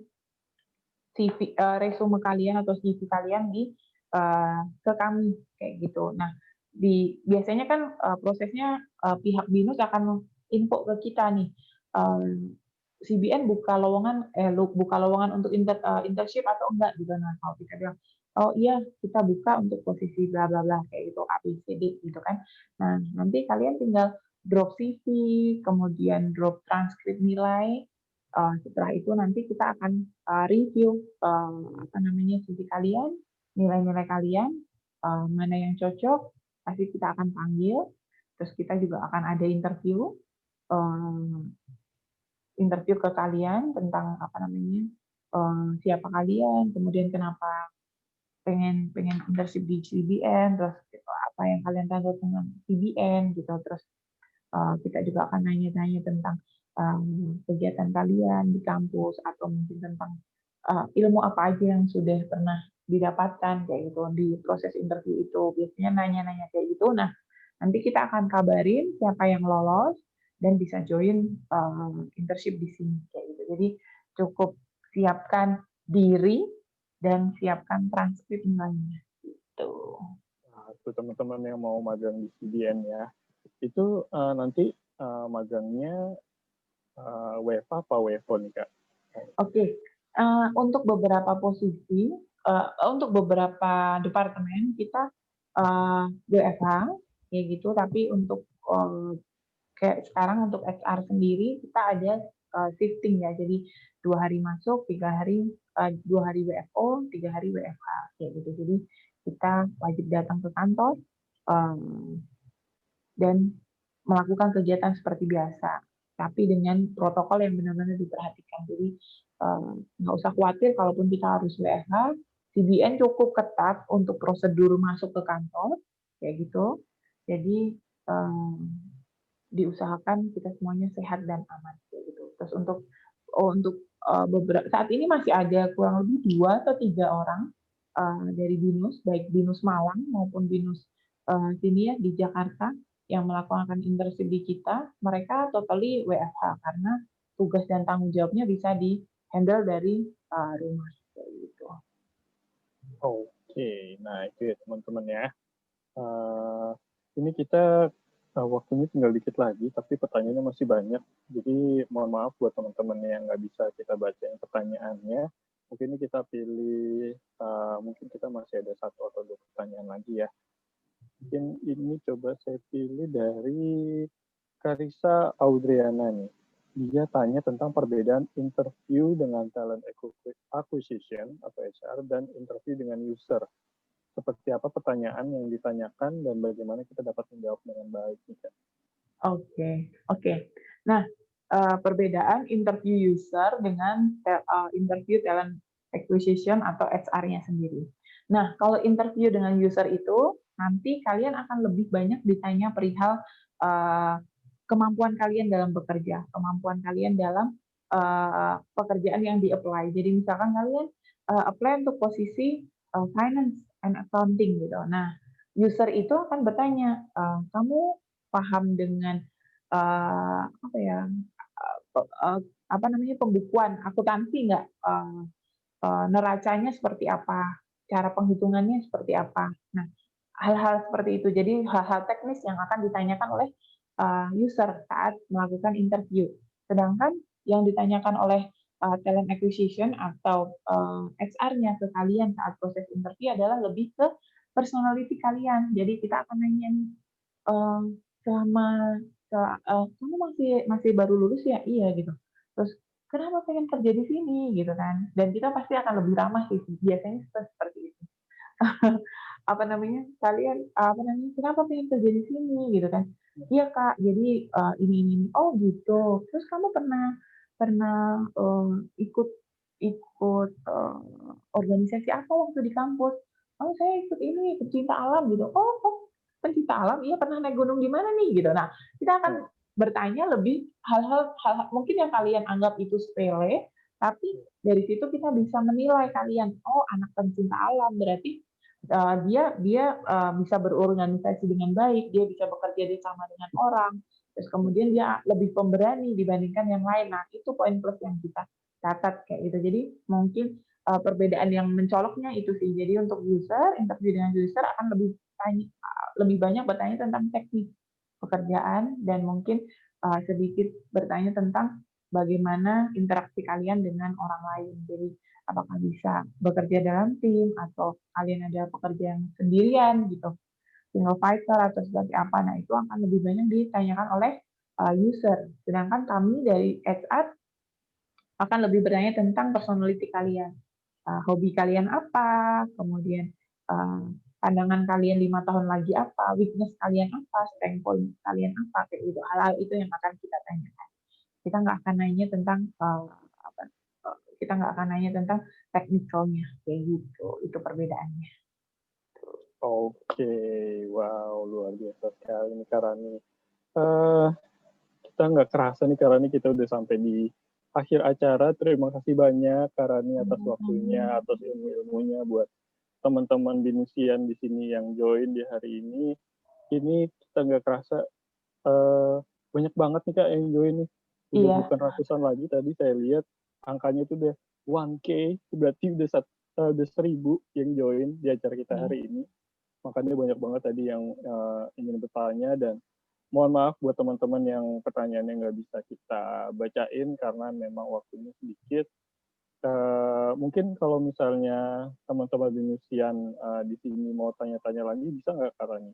CV, resume kalian atau CV kalian ke kami kayak gitu. Nah, biasanya kan prosesnya pihak BINUS akan info ke kita nih. CBN buka lowongan untuk internship atau enggak gitu. Nah, kalau kita bilang oh iya kita buka untuk posisi bla bla bla kayak gitu ABCD gitu kan. Nah, nanti kalian tinggal drop CV, kemudian drop transkrip nilai. Setelah itu nanti kita akan review apa namanya CV kalian, nilai-nilai kalian, mana yang cocok, pasti kita akan panggil. Terus kita juga akan ada interview ke kalian tentang apa namanya siapa kalian, kemudian kenapa pengen internship di CBN, terus gitu, apa yang kalian tahu tentang CBN gitu, terus kita juga akan nanya-nanya tentang kegiatan kalian di kampus atau mungkin tentang ilmu apa aja yang sudah pernah didapatkan kayak gitu di proses interview itu. Biasanya nanya-nanya kayak gitu. Nah, nanti kita akan kabarin siapa yang lolos dan bisa join internship di sini kayak gitu. Jadi cukup siapkan diri dan siapkan transkrip nilainya gitu. Nah, itu teman-teman yang mau magang di CBN ya. Itu nanti magangnya WFA apa WFO nih Kak? Oke, untuk beberapa posisi, untuk beberapa departemen kita WFH kayak gitu, tapi untuk kayak sekarang untuk HR sendiri kita ada shifting ya, jadi 2 hari masuk, 3 hari 2 hari WFO, 3 hari WFH kayak gitu. Jadi kita wajib datang ke kantor dan melakukan kegiatan seperti biasa, tapi dengan protokol yang benar-benar diperhatikan. Jadi nggak usah khawatir kalaupun kita harus WFH, CBN cukup ketat untuk prosedur masuk ke kantor, kayak gitu. Jadi diusahakan kita semuanya sehat dan aman, kayak gitu. Terus untuk beberapa saat ini masih ada kurang lebih 2 atau 3 orang dari BINUS, baik BINUS Malang maupun BINUS sini ya di Jakarta yang melakukan internship di kita, mereka totally WFH karena tugas dan tanggung jawabnya bisa di handle dari rumah, kayak gitu. Oke, nah itu ya teman-teman ya. Ini kita waktunya tinggal dikit lagi, tapi pertanyaannya masih banyak. Jadi mohon maaf buat teman-teman yang nggak bisa kita bacain pertanyaannya. Mungkin ini kita pilih, mungkin kita masih ada 1 atau 2 pertanyaan lagi ya. Mungkin ini coba saya pilih dari Karissa Audriana nih. Dia tanya tentang perbedaan interview dengan talent acquisition atau HR dan interview dengan user. Seperti apa pertanyaan yang ditanyakan dan bagaimana kita dapat menjawab dengan baik. Oke. Nah, perbedaan interview user dengan interview talent acquisition atau HR-nya sendiri. Nah, kalau interview dengan user itu, nanti kalian akan lebih banyak ditanya perihal kemampuan kalian dalam bekerja, kemampuan kalian dalam pekerjaan yang di-apply. Jadi misalkan kalian apply untuk posisi finance and accounting gitu. Nah, user itu akan bertanya, kamu paham dengan pembukuan akuntansi nggak? Neracanya seperti apa? Cara penghitungannya seperti apa? Nah, hal-hal seperti itu. Jadi hal-hal teknis yang akan ditanyakan oleh user saat melakukan interview. Sedangkan yang ditanyakan oleh talent acquisition atau HR-nya ke kalian saat proses interview adalah lebih ke personality kalian. Jadi kita akan nanya nih, selama kamu masih baru lulus ya, iya gitu. Terus kenapa pengen kerja di sini gitu kan? Dan kita pasti akan lebih ramah sih, biasanya seperti itu. Kenapa pengen kerja di sini gitu kan? Iya Kak, jadi ini. Oh gitu. Terus kamu pernah ikut ikut organisasi apa waktu di kampus? Oh saya ikut ini, pecinta alam gitu. Oh pencinta alam, iya pernah naik gunung di mana nih gitu. Nah kita akan bertanya lebih hal-hal mungkin yang kalian anggap itu sepele, tapi dari situ kita bisa menilai kalian. Oh anak pencinta alam berarti dia bisa berorganisasi dengan baik, dia bisa bekerja sama dengan orang, terus kemudian dia lebih pemberani dibandingkan yang lain. Nah, itu poin plus yang kita catat kayak gitu. Jadi mungkin perbedaan yang mencoloknya itu sih. Jadi untuk user, interview dengan user akan lebih banyak bertanya tentang teknik pekerjaan dan mungkin sedikit bertanya tentang bagaimana interaksi kalian dengan orang lain. Jadi apakah bisa bekerja dalam tim atau kalian ada pekerjaan sendirian gitu, single fighter atau seperti apa. Nah, itu akan lebih banyak ditanyakan oleh user. Sedangkan kami dari HR akan lebih bertanya tentang personality kalian. Hobi kalian apa, kemudian pandangan kalian 5 tahun lagi apa, weakness kalian apa, strength point kalian apa, kayak gitu. Hal-hal itu yang akan kita tanyakan. Kita nggak akan nanya tentang kita nggak akan nanya tentang teknikalnya, kayak gitu. Itu perbedaannya. Oke, wow, luar biasa sekali nih Karani. Kita nggak kerasa nih Karani, kita udah sampai di akhir acara. Terima kasih banyak Karani atas waktunya, atas ilmu-ilmunya buat teman-teman binusian di sini yang join di hari ini. Ini kita nggak kerasa banyak banget nih Kak yang join nih. Udah bukan ratusan lagi, tadi saya lihat angkanya itu udah 1K, berarti udah 1.000 yang join di acara kita hari ini. Makanya banyak banget tadi yang ingin bertanya, dan mohon maaf buat teman-teman yang pertanyaannya nggak bisa kita bacain karena memang waktunya sedikit. Mungkin kalau misalnya teman-teman binusian di sini mau tanya-tanya lagi, bisa nggak Karani?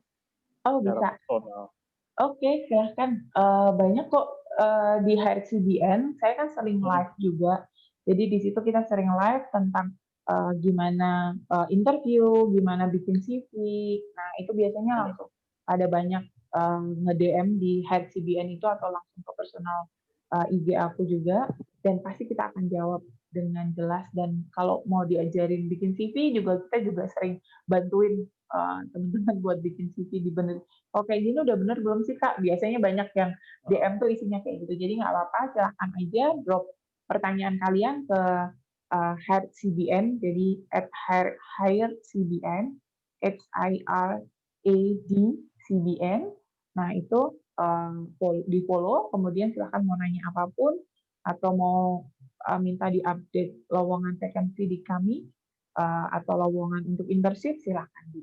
Oh bisa. Personal. Oke, silahkan. Banyak kok di HRCBN. Saya kan sering live juga. Jadi di situ kita sering live tentang gimana interview, gimana bikin CV. Nah itu biasanya langsung ada banyak nge-DM di head CBN itu atau langsung ke personal IG aku juga, dan pasti kita akan jawab dengan jelas. Dan kalau mau diajarin bikin CV juga, kita juga sering bantuin teman-teman buat bikin CV di bener. Oh kayak gini udah bener belum sih Kak? Biasanya banyak yang DM tuh isinya kayak gitu. Jadi nggak apa-apa, silahkan aja drop pertanyaan kalian ke Head CBN, jadi @Hired CBN, HIRAD CBN. Nah itu di follow, kemudian silahkan mau nanya apapun atau mau minta diupdate lowongan vacancy di kami atau lowongan untuk internship, silahkan di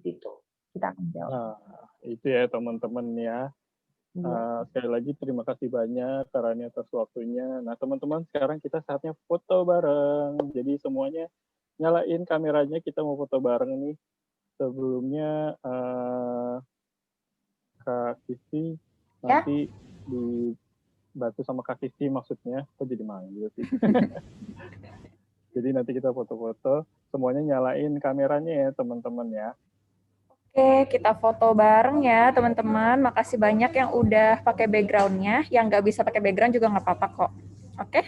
situ kita akan jawab. Nah, itu ya teman-teman ya. Sekali lagi terima kasih banyak Karani atas waktunya. Nah teman-teman, sekarang kita saatnya foto bareng. Jadi semuanya nyalain kameranya, kita mau foto bareng nih. Sebelumnya Kak Kisti nanti dibantu sama Kak Kisti maksudnya. Kok jadi manggil sih? Jadi nanti kita foto-foto, semuanya nyalain kameranya ya teman-teman ya. Oke, kita foto bareng ya teman-teman. Makasih banyak yang udah pakai background-nya. Yang nggak bisa pakai background juga nggak apa-apa kok. Oke?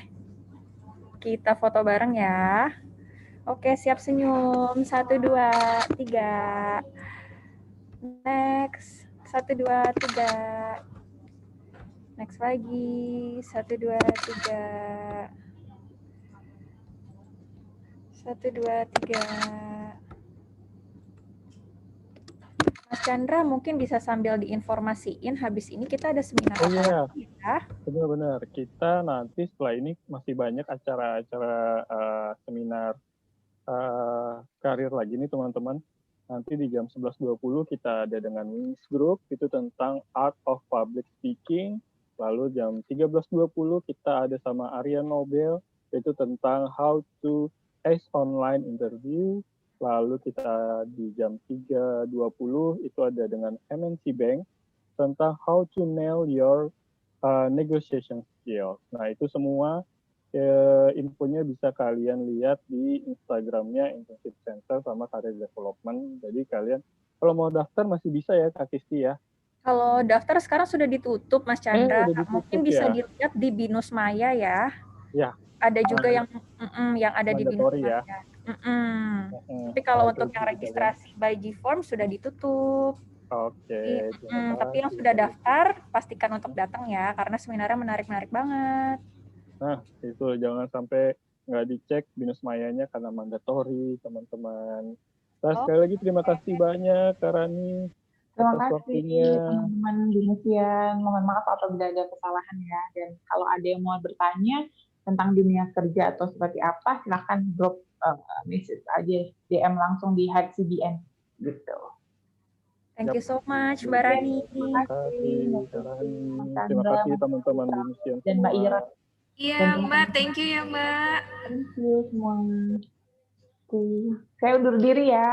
Kita foto bareng ya. Oke, siap senyum. 1, 2, 3. Next. 1, 2, 3. Next lagi. 1, 2, 3. 1, 2, 3. Mas Chandra mungkin bisa sambil diinformasiin, habis ini kita ada seminar apa lagi ya? Benar-benar. Kita nanti setelah ini masih banyak acara-acara seminar karir lagi nih teman-teman. Nanti di jam 11.20 kita ada dengan Wings Group, itu tentang Art of Public Speaking. Lalu jam 13.20 kita ada sama Aryan Nobel, itu tentang How to Ace Online Interview. Lalu kita di jam 3.20 itu ada dengan MNC Bank tentang How to Nail Your Negotiation Skills. Nah itu semua infonya bisa kalian lihat di Instagramnya Internship Center sama Career Development. Jadi kalian kalau mau daftar masih bisa ya Kak Kisti ya? Kalau daftar sekarang sudah ditutup Mas Chandra. Udah ditutup, mungkin bisa ya? dilihat di Binus Maya ya. Ya. Ada juga yang ada di Binus Maya. Ya? Tapi kalau untuk yang registrasi by G-Form sudah ditutup. Oke. Tapi yang sudah daftar pastikan untuk datang ya, karena seminarnya menarik-menarik banget. Nah, itu jangan sampai nggak dicek Binus Mayanya karena mandatory, teman-teman. Nah, sekali lagi terima kasih banyak, Kak Rani. Terima kasih teman-teman Binisian. Mohon maaf apabila ada kesalahan ya. Dan kalau ada yang mau bertanya tentang dunia kerja atau seperti apa, silahkan drop message aja, DM langsung di Head CBN gitu. Thank you so much, Mbak Rani. Terima kasih, Kak Rani. Terima kasih teman-teman Binisian dan Mbak Ira. Iya, Mbak. Thank you ya, Mbak. Thank you semua. Oke. Saya undur diri ya.